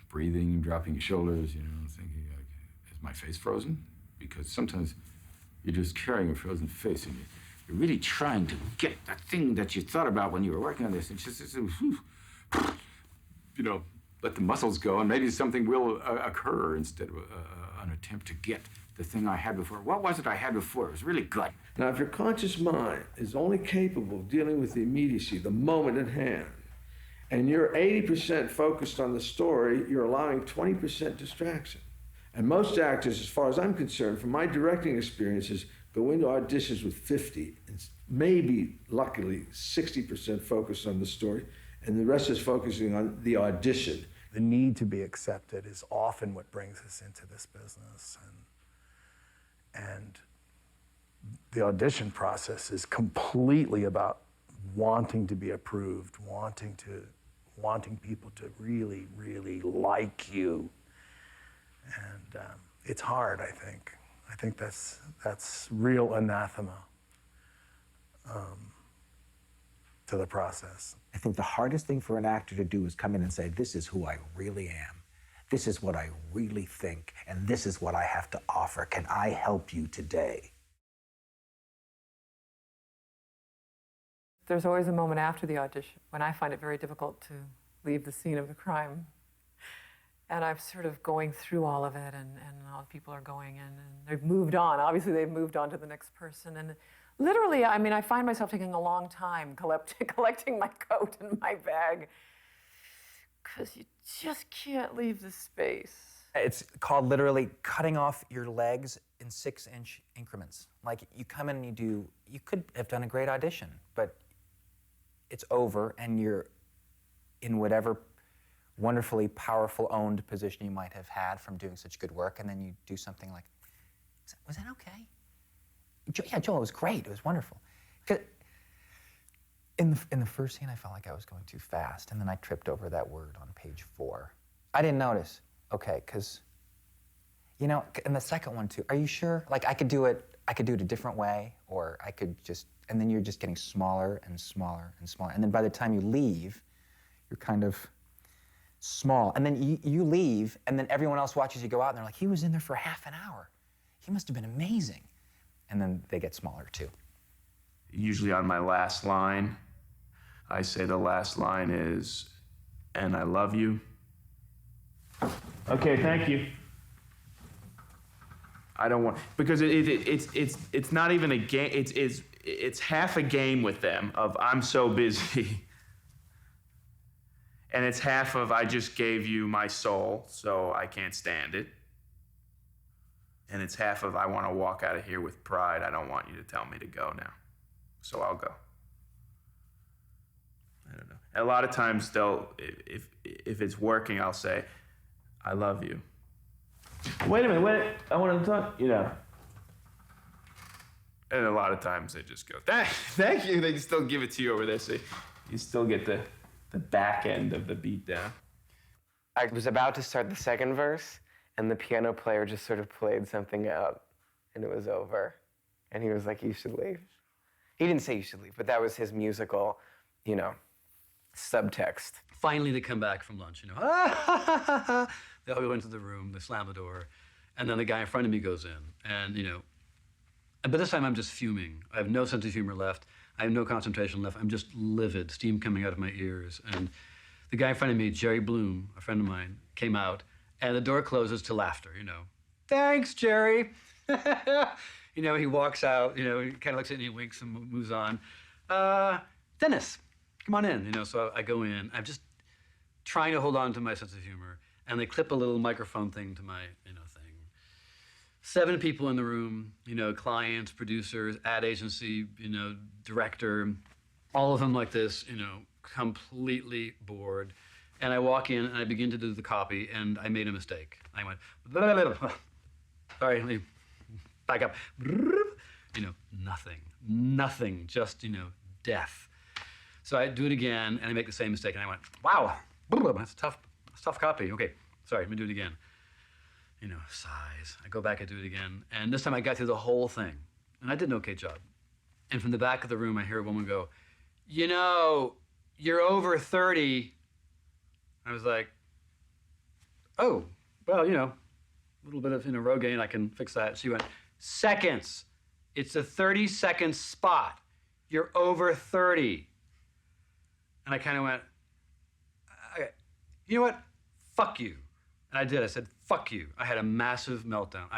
breathing, dropping your shoulders, thinking, like, is my face frozen? Because sometimes you're just carrying a frozen face, and you're really trying to get that thing that you thought about when you were working on this, and just let the muscles go, and maybe something will occur instead of an attempt to get the thing I had before. What was it I had before? It was really good. Now, if your conscious mind is only capable of dealing with the immediacy, the moment at hand, and you're 80% focused on the story, you're allowing 20% distraction. And most actors, as far as I'm concerned, from my directing experiences, go into auditions with 50, and maybe, luckily, 60% focused on the story, and the rest is focusing on the audition. The need to be accepted is often what brings us into this business. And the audition process is completely about wanting to be approved, wanting people to really, really like you. And it's hard, I think. I think that's real anathema to the process. I think the hardest thing for an actor to do is come in and say, this is who I really am. This is what I really think, and this is what I have to offer. Can I help you today? There's always a moment after the audition when I find it very difficult to leave the scene of the crime. And I'm sort of going through all of it, and all the people are going in, and they've moved on. Obviously, they've moved on to the next person. And literally, I mean, I find myself taking a long time collecting my coat and my bag, because you just can't leave the space. It's called literally cutting off your legs in 6-inch increments. Like, you come in and you could have done a great audition, but it's over, and you're in whatever wonderfully powerful owned position you might have had from doing such good work, and then you do something like, was that okay? Yeah, Joel, it was great, it was wonderful. In the first scene, I felt like I was going too fast, and then I tripped over that word on page 4. I didn't notice, okay, because, in the second one too, are you sure? Like, I could do it a different way, or I could just, and then you're just getting smaller and smaller and smaller, and then by the time you leave, you're kind of small, and then you leave, and then everyone else watches you go out, and they're like, he was in there for half an hour. He must have been amazing. And then they get smaller too. Usually on my last line, I say the last line is, and I love you. Okay, thank you. I don't want, because it's not even a game, it's half a game with them of I'm so busy. And it's half of I just gave you my soul, so I can't stand it. And it's half of I want to walk out of here with pride. I don't want you to tell me to go now, so I'll go. I don't know. A lot of times if it's working, I'll say, I love you. Wait a minute, I want to talk, And a lot of times they just go, thank you. They can still give it to you over there, so you still get the back end of the beat down. I was about to start the second verse, and the piano player just sort of played something out, and it was over. And he was like, you should leave. He didn't say you should leave, but that was his musical, Subtext. Finally, they come back from lunch, They all go into the room, they slam the door, and then the guy in front of me goes in. And, and by this time I'm just fuming. I have no sense of humor left. I have no concentration left. I'm just livid, steam coming out of my ears. And the guy in front of me, Jerry Bloom, a friend of mine, came out, and the door closes to laughter, Thanks, Jerry. He walks out, he kind of looks at me, winks, and moves on. Dennis, come on in, so I go in. I'm just trying to hold on to my sense of humor, and they clip a little microphone thing to my, thing. 7 people in the room, clients, producers, ad agency, director, all of them like this, completely bored. And I walk in and I begin to do the copy, and I made a mistake. I went, blah, blah, blah. Sorry, let me back up. Nothing, just, death. So I do it again, and I make the same mistake, and I went, wow, that's a tough copy. Okay, sorry, let me do it again. Sighs. I go back and do it again, and this time I got through the whole thing, and I did an okay job. And from the back of the room, I hear a woman go, you're over 30. I was like, oh, well, a little bit of, Rogaine, I can fix that. She went, seconds. It's a 30-second spot. You're over 30. And I kind of went, okay, you know what? Fuck you. And I did. I said, fuck you. I had a massive meltdown.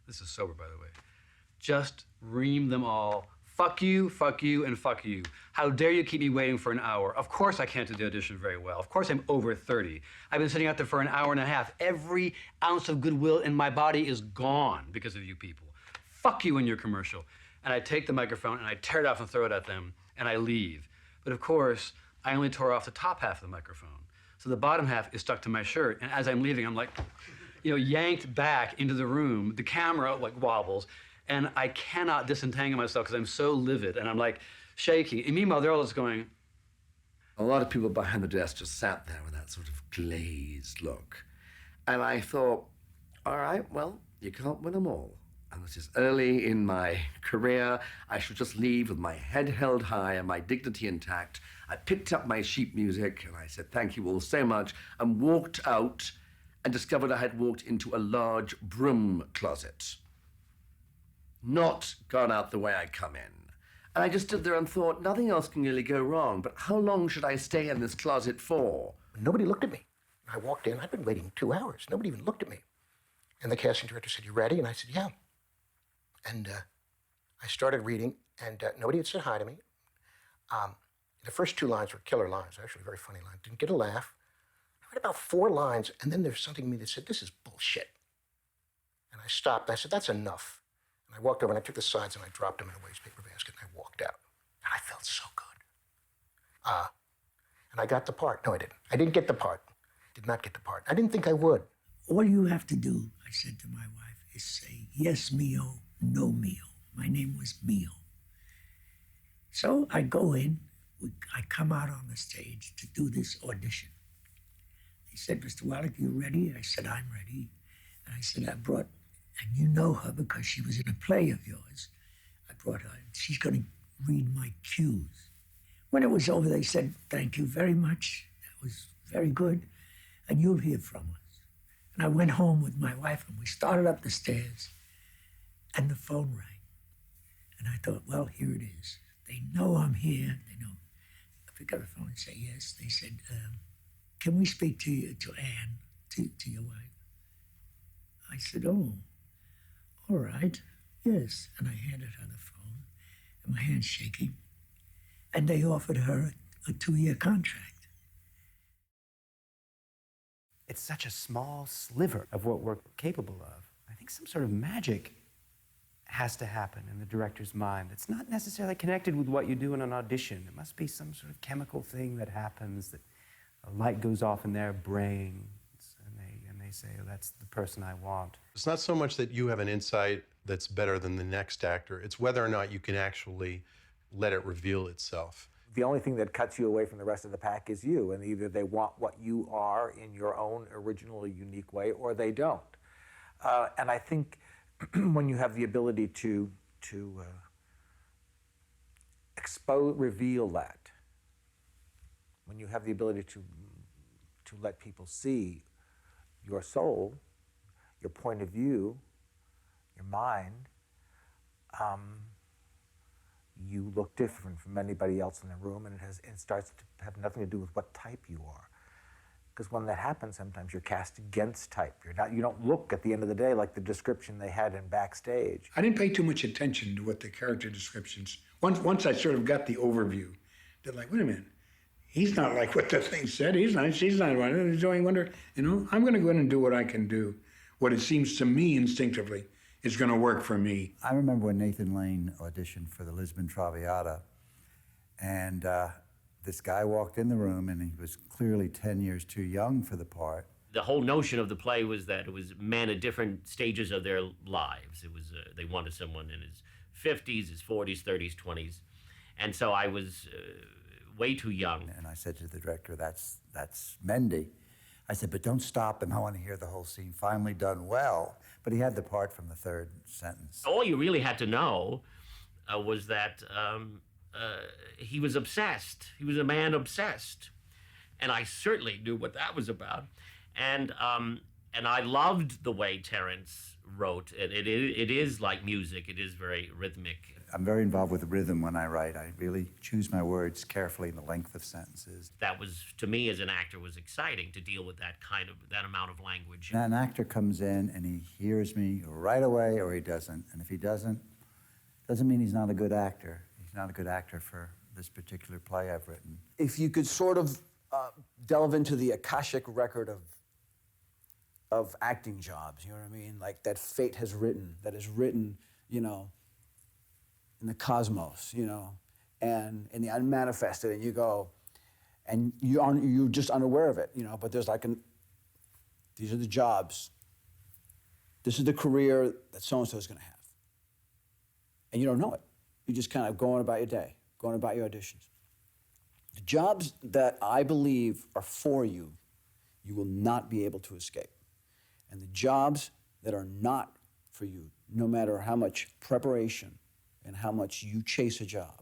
This is sober, by the way. Just ream them all. Fuck you, and fuck you. How dare you keep me waiting for an hour? Of course I can't do the audition very well. Of course I'm over 30. I've been sitting out there for an hour and a half. Every ounce of goodwill in my body is gone because of you people. Fuck you and your commercial. And I take the microphone and I tear it off and throw it at them, and I leave. But of course, I only tore off the top half of the microphone. So the bottom half is stuck to my shirt. And as I'm leaving, I'm like, yanked back into the room. The camera wobbles. And I cannot disentangle myself because I'm so livid, and I'm shaking. And meanwhile, they're all just going. A lot of people behind the desk just sat there with that sort of glazed look. And I thought, all right, well, you can't win them all. And this is early in my career. I should just leave with my head held high and my dignity intact. I picked up my sheet music, and I said, thank you all so much, and walked out and discovered I had walked into a large broom closet. Not gone out the way I come in. And I just stood there and thought, nothing else can really go wrong, but how long should I stay in this closet for? Nobody looked at me. I walked in, I'd been waiting 2 hours. Nobody even looked at me. And the casting director said, you ready? And I said, yeah. And I started reading, and nobody had said hi to me. The first 2 lines were killer lines, actually very funny lines. Didn't get a laugh. I read about 4 lines, and then there's something in me that said, this is bullshit. And I stopped, and I said, that's enough. And I walked over, and I took the sides, and I dropped them in a waste paper basket, and I walked out. And I felt so good. And I got the part. No, I didn't. I didn't get the part. Did not get the part. I didn't think I would. All you have to do, I said to my wife, is say, yes, mio, no mio. My name was Mio. So I go in, I come out on the stage to do this audition. He said, Mr. Wallach, you ready? I said, I'm ready. And I said, I brought, and you know her because she was in a play of yours. I brought her, and she's going to read my cues. When it was over, they said, thank you very much. That was very good. And you'll hear from us. And I went home with my wife, and we started up the stairs, and the phone rang. And I thought, well, here it is. They know I'm here. They know. I pick up the phone and say, yes. They said, can we speak to you, to Anne, to your wife? I said, oh, all right, yes. And I handed her the phone, and my hand's shaking. And they offered her a 2-year contract. It's such a small sliver of what we're capable of. I think some sort of magic has to happen in the director's mind. It's not necessarily connected with what you do in an audition. It must be some sort of chemical thing that happens, that a light goes off in their brains, and they say, oh, that's the person I want. It's not so much that you have an insight that's better than the next actor. It's whether or not you can actually let it reveal itself. The only thing that cuts you away from the rest of the pack is you, and either they want what you are in your own original, unique way, or they don't. And I think when you have the ability to reveal that when you have the ability to let people see your soul, your point of view, your mind, you look different from anybody else in the room, and it starts to have nothing to do with what type you are. Because when that happens, sometimes you're cast against type. You don't look at the end of the day like the description they had in Backstage. I didn't pay too much attention to what the character descriptions. Once I sort of got the overview, they're like, wait a minute, he's not like what the thing said. He's not. She's not. Enjoying wonder. I'm going to go in and do what I can do. What it seems to me instinctively is going to work for me. I remember when Nathan Lane auditioned for the Lisbon Traviata, and this guy walked in the room, and he was clearly 10 years too young for the part. The whole notion of the play was that it was men at different stages of their lives. It was they wanted someone in his 50s, his 40s, 30s, 20s, and so I was way too young. And I said to the director, "That's Mendy." I said, "But don't stop him. I want to hear the whole scene. Finally done well." But he had the part from the third sentence. All you really had to know was that he was obsessed. He was a man obsessed, and I certainly knew what that was about. And I loved the way Terence wrote. It is like music. It is very rhythmic. I'm very involved with rhythm when I write. I really choose my words carefully and the length of sentences. That was, to me as an actor, was exciting to deal with that amount of language. An actor comes in and he hears me right away, or he doesn't. And if he doesn't mean he's not a good actor. He's not a good actor for this particular play I've written. If you could sort of delve into the Akashic record of acting jobs, you know what I mean? Like that fate has written, that is written, in the cosmos, and in the unmanifested, and you go, and you're just unaware of it, but there's like these are the jobs, this is the career that so-and-so is gonna have. And you don't know it. You're just kind of going about your day, going about your auditions. The jobs that I believe are for you, you will not be able to escape. And the jobs that are not for you, no matter how much preparation and how much you chase a job,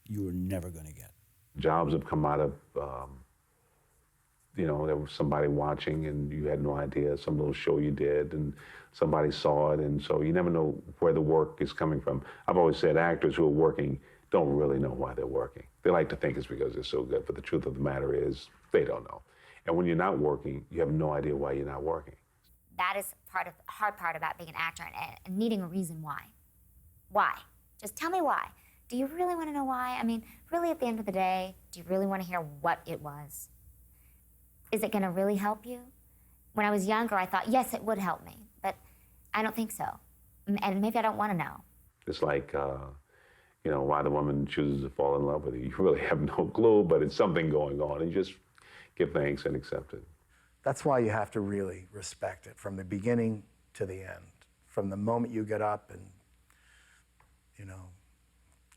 you are never going to get. Jobs have come out of, there was somebody watching and you had no idea, some little show you did and somebody saw it, and so you never know where the work is coming from. I've always said actors who are working don't really know why they're working. They like to think it's because they're so good, but the truth of the matter is they don't know. And when you're not working, you have no idea why you're not working. That is the hard part about being an actor and needing a reason why. Why? Just tell me why. Do you really want to know why? I mean, really at the end of the day, do you really want to hear what it was? Is it going to really help you? When I was younger, I thought, yes, it would help me, but I don't think so. And maybe I don't want to know. It's like, why the woman chooses to fall in love with you. You really have no clue, but it's something going on, and you just give thanks and accept it. That's why you have to really respect it from the beginning to the end. From the moment you get up and,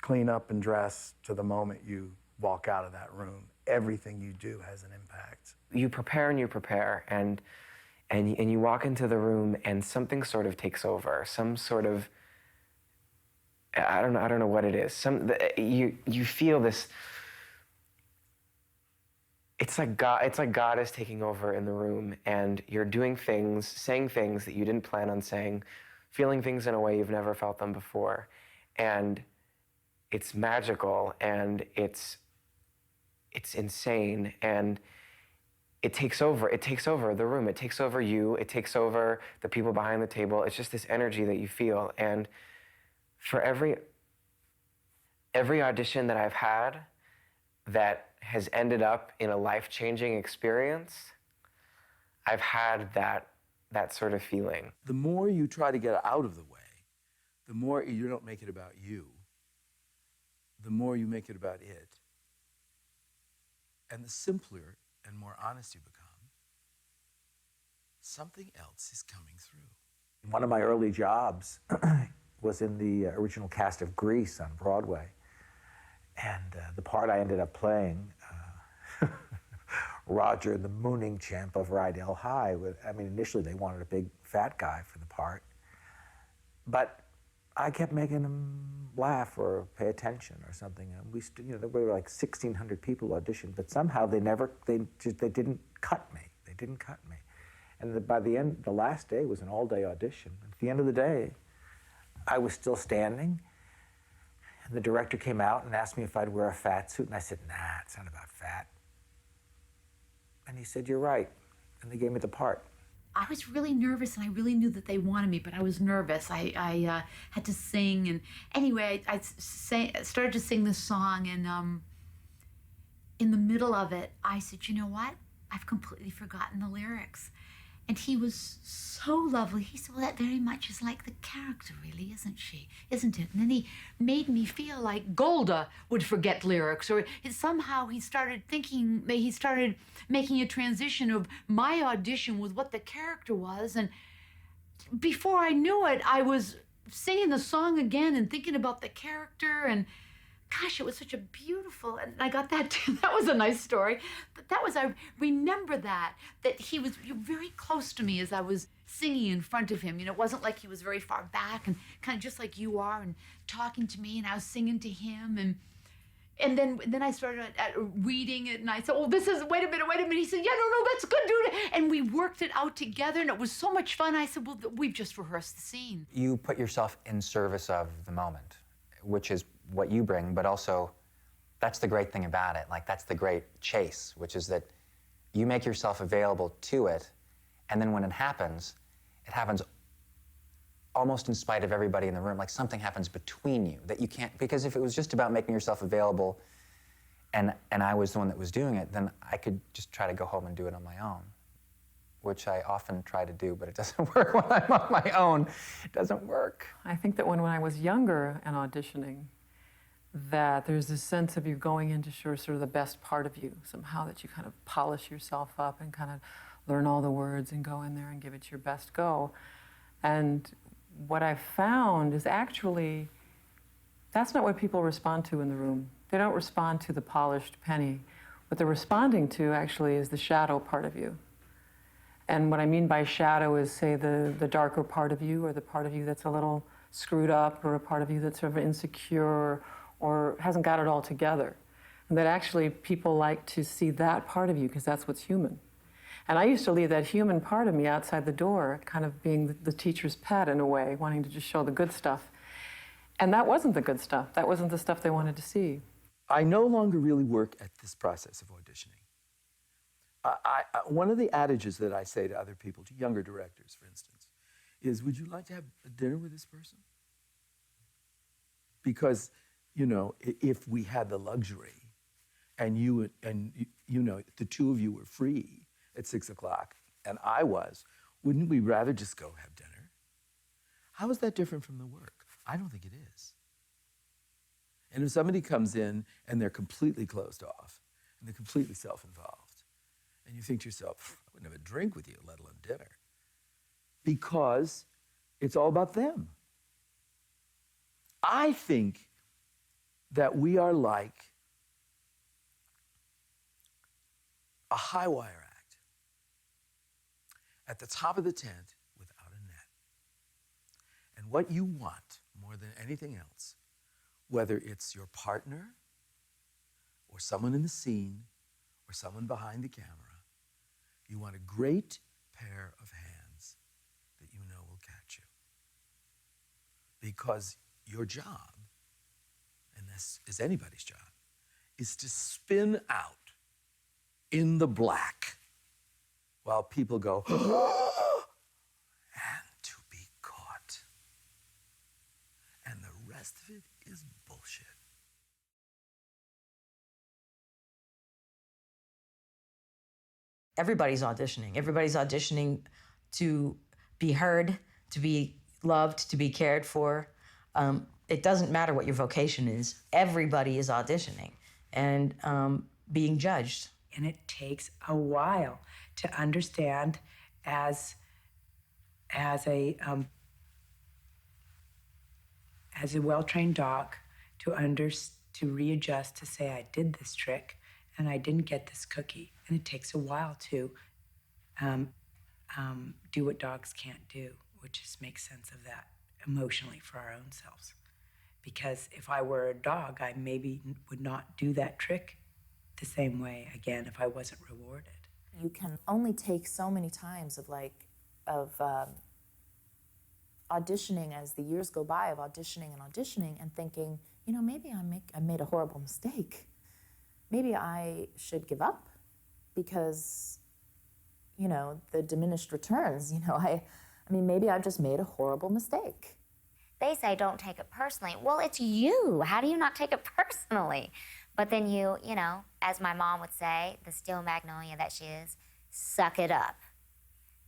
clean up and dress to the moment you walk out of that room, everything you do has an impact. You prepare and you walk into the room and something sort of takes over. Some sort of, I don't know what it is. You feel this. It's like God is taking over in the room, and you're doing things, saying things that you didn't plan on saying, feeling things in a way you've never felt them before, and it's magical, and it's insane, and it takes over. It takes over the room. It takes over you. It takes over the people behind the table. It's just this energy that you feel, and for every audition that I've had that has ended up in a life-changing experience, I've had that sort of feeling. The more you try to get out of the way, the more you don't make it about you, the more you make it about it. And the simpler and more honest you become, something else is coming through. One of my early jobs was in the original cast of Grease on Broadway. And the part I ended up playing, Roger, the mooning champ of Rydell High. Initially they wanted a big fat guy for the part, but I kept making him laugh or pay attention or something. And there were like 1,600 people auditioned, but somehow they didn't cut me. They didn't cut me. And by the end, the last day was an all-day audition. At the end of the day, I was still standing, and the director came out and asked me if I'd wear a fat suit, and I said, nah, it's not about fat. And he said, you're right, and they gave me the part. I was really nervous, and I really knew that they wanted me, but I was nervous. I had to sing, and anyway, I started to sing this song, and in the middle of it, I said, you know what? I've completely forgotten the lyrics. And he was so lovely. He said, well, that very much is like the character, really, isn't she? Isn't it? And then he made me feel like Golda would forget lyrics, or somehow he started making a transition of my audition with what the character was. And before I knew it, I was singing the song again and thinking about the character, and gosh, it was such a beautiful, and I got that too. That was a nice story. But I remember that he was very close to me as I was singing in front of him. It wasn't like he was very far back and kind of just like you are and talking to me, and I was singing to him. And then I started reading it, and I said, oh, wait a minute. He said, yeah, no, that's good, dude. And we worked it out together, and it was so much fun. I said, well, we've just rehearsed the scene. You put yourself in service of the moment, which is what you bring, but also that's the great thing about it. Like, that's the great chase, which is that you make yourself available to it, and then when it happens almost in spite of everybody in the room. Like, something happens between you that you can't, because if it was just about making yourself available and I was the one that was doing it, then I could just try to go home and do it on my own, which I often try to do, but it doesn't work when I'm on my own. It doesn't work. I think that when I was younger and auditioning, that there's this sense of you going into sort of the best part of you, somehow, that you kind of polish yourself up and kind of learn all the words and go in there and give it your best go. And what I've found is actually, that's not what people respond to in the room. They don't respond to the polished penny. What they're responding to actually is the shadow part of you. And what I mean by shadow is, say, the darker part of you, or the part of you that's a little screwed up, or a part of you that's sort of insecure, or hasn't got it all together. And that actually people like to see that part of you, because that's what's human. And I used to leave that human part of me outside the door, kind of being the teacher's pet in a way, wanting to just show the good stuff. And that wasn't the good stuff. That wasn't the stuff they wanted to see. I no longer really work at this process of auditioning. One of the adages that I say to other people, to younger directors, for instance, is, would you like to have a dinner with this person? Because, if we had the luxury and the two of you were free at 6 o'clock, and I was, wouldn't we rather just go have dinner? How is that different from the work? I don't think it is. And if somebody comes in and they're completely closed off, and they're completely self-involved, and you think to yourself, I wouldn't have a drink with you, let alone dinner, because it's all about them. I think that we are like a high wire act at the top of the tent without a net. And what you want more than anything else, whether it's your partner or someone in the scene or someone behind the camera, you want a great pair of hands that you know will catch you. Because your job, and this is anybody's job, is to spin out in the black while people go, and to be caught. And the rest of it is bullshit. Everybody's auditioning. Everybody's auditioning to be heard, to be loved, to be cared for. It doesn't matter what your vocation is. Everybody is auditioning and being judged. And it takes a while to understand as a well-trained dog to readjust, to say, I did this trick and I didn't get this cookie. And it takes a while to do what dogs can't do, which is make sense of that emotionally for our own selves. Because if I were a dog, I maybe would not do that trick the same way again if I wasn't rewarded. You can only take so many times of auditioning as the years go by, of auditioning and thinking, you know, maybe I made a horrible mistake. Maybe I should give up because, you know, the diminished returns, you know, I mean, maybe I've just made a horrible mistake. They say don't take it personally. Well, it's you. How do you not take it personally? But then you know, as my mom would say, the steel magnolia that she is, suck it up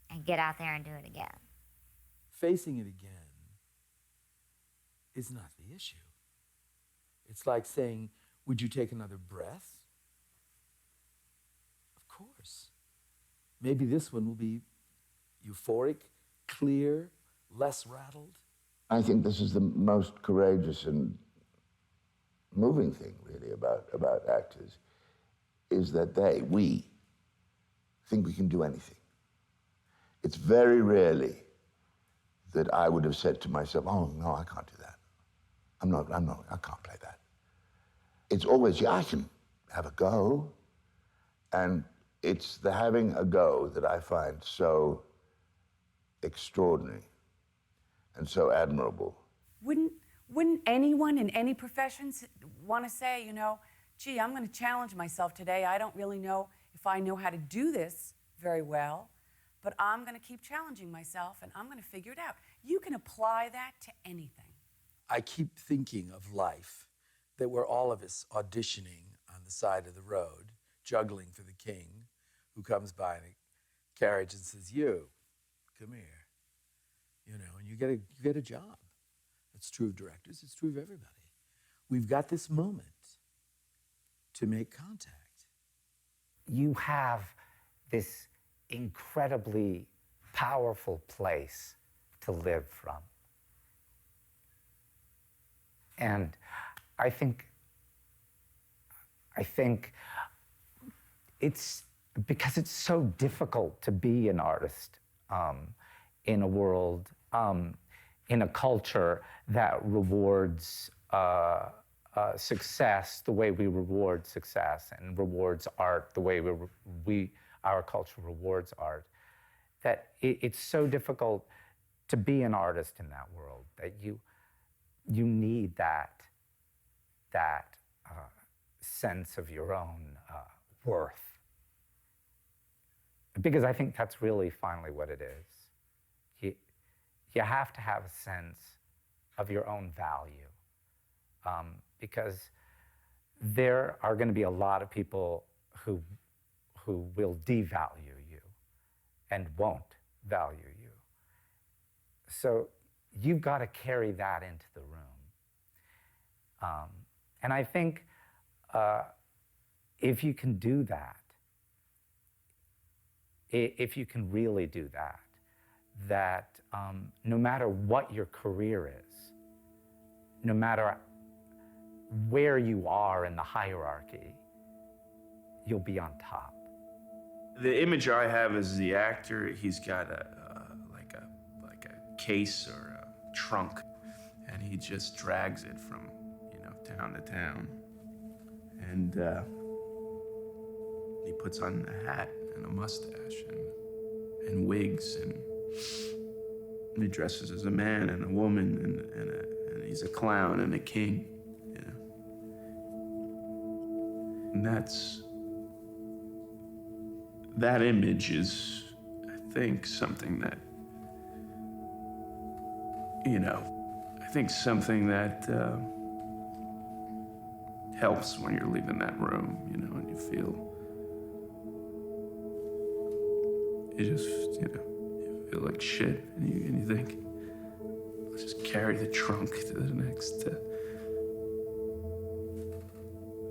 and get out there and do it again. Facing it again is not the issue. It's like saying, would you take another breath? Of course. Maybe this one will be euphoric, clear, less rattled. I think this is the most courageous and moving thing, really, about actors, is that we think we can do anything. It's very rarely that I would have said to myself, oh, no, I can't do that. I can't play that. It's always, yeah, I can have a go. And it's the having a go that I find so extraordinary and so admirable. Wouldn't anyone in any profession want to say, you know, gee, I'm going to challenge myself today. I don't really know if I know how to do this very well, but I'm going to keep challenging myself and I'm going to figure it out. You can apply that to anything. I keep thinking of life, that we're all of us auditioning on the side of the road, juggling for the king, who comes by in a carriage and says, you, come here. You know, and you get a job. It's true of directors, it's true of everybody. We've got this moment to make contact. You have this incredibly powerful place to live from. And I think it's because it's so difficult to be an artist in a world, in a culture that rewards success the way we reward success and rewards art the way our culture rewards art, that it's so difficult to be an artist in that world, that you need that sense of your own worth. Because I think that's really finally what it is. You have to have a sense of your own value, because there are going to be a lot of people who will devalue you and won't value you. So you've got to carry that into the room. And I think if you can do that, if you can really do that, no matter what your career is, no matter where you are in the hierarchy, you'll be on top. The image I have is the actor. He's got a case or a trunk, and he just drags it from town to town, and he puts on a hat and a mustache and wigs, and he dresses as a man and a woman, and he's a clown and a king, and that image is, I think, something that helps when you're leaving that room, and you feel like shit, and you think, let's just carry the trunk to the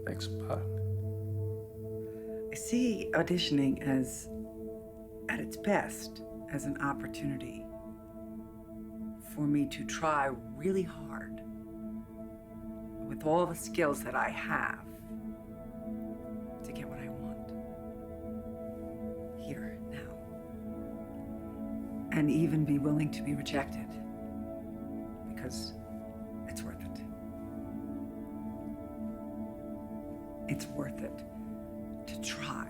next spot. I see auditioning as, at its best, as an opportunity for me to try really hard with all the skills that I have to get what I want here, now. And even be willing to be rejected because it's worth it. it's worth it to try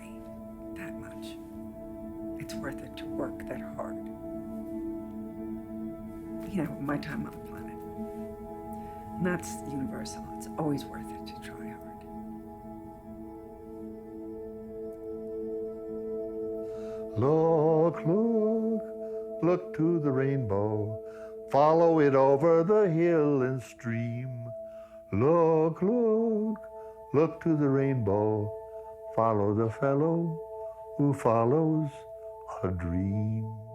that much. It's worth it to work that hard. You know, my time on the planet. And that's universal. It's always worth it to try hard. Look, look, look to the rainbow. Follow it over the hill and stream. Look, look, look to the rainbow. Follow the fellow who follows a dream.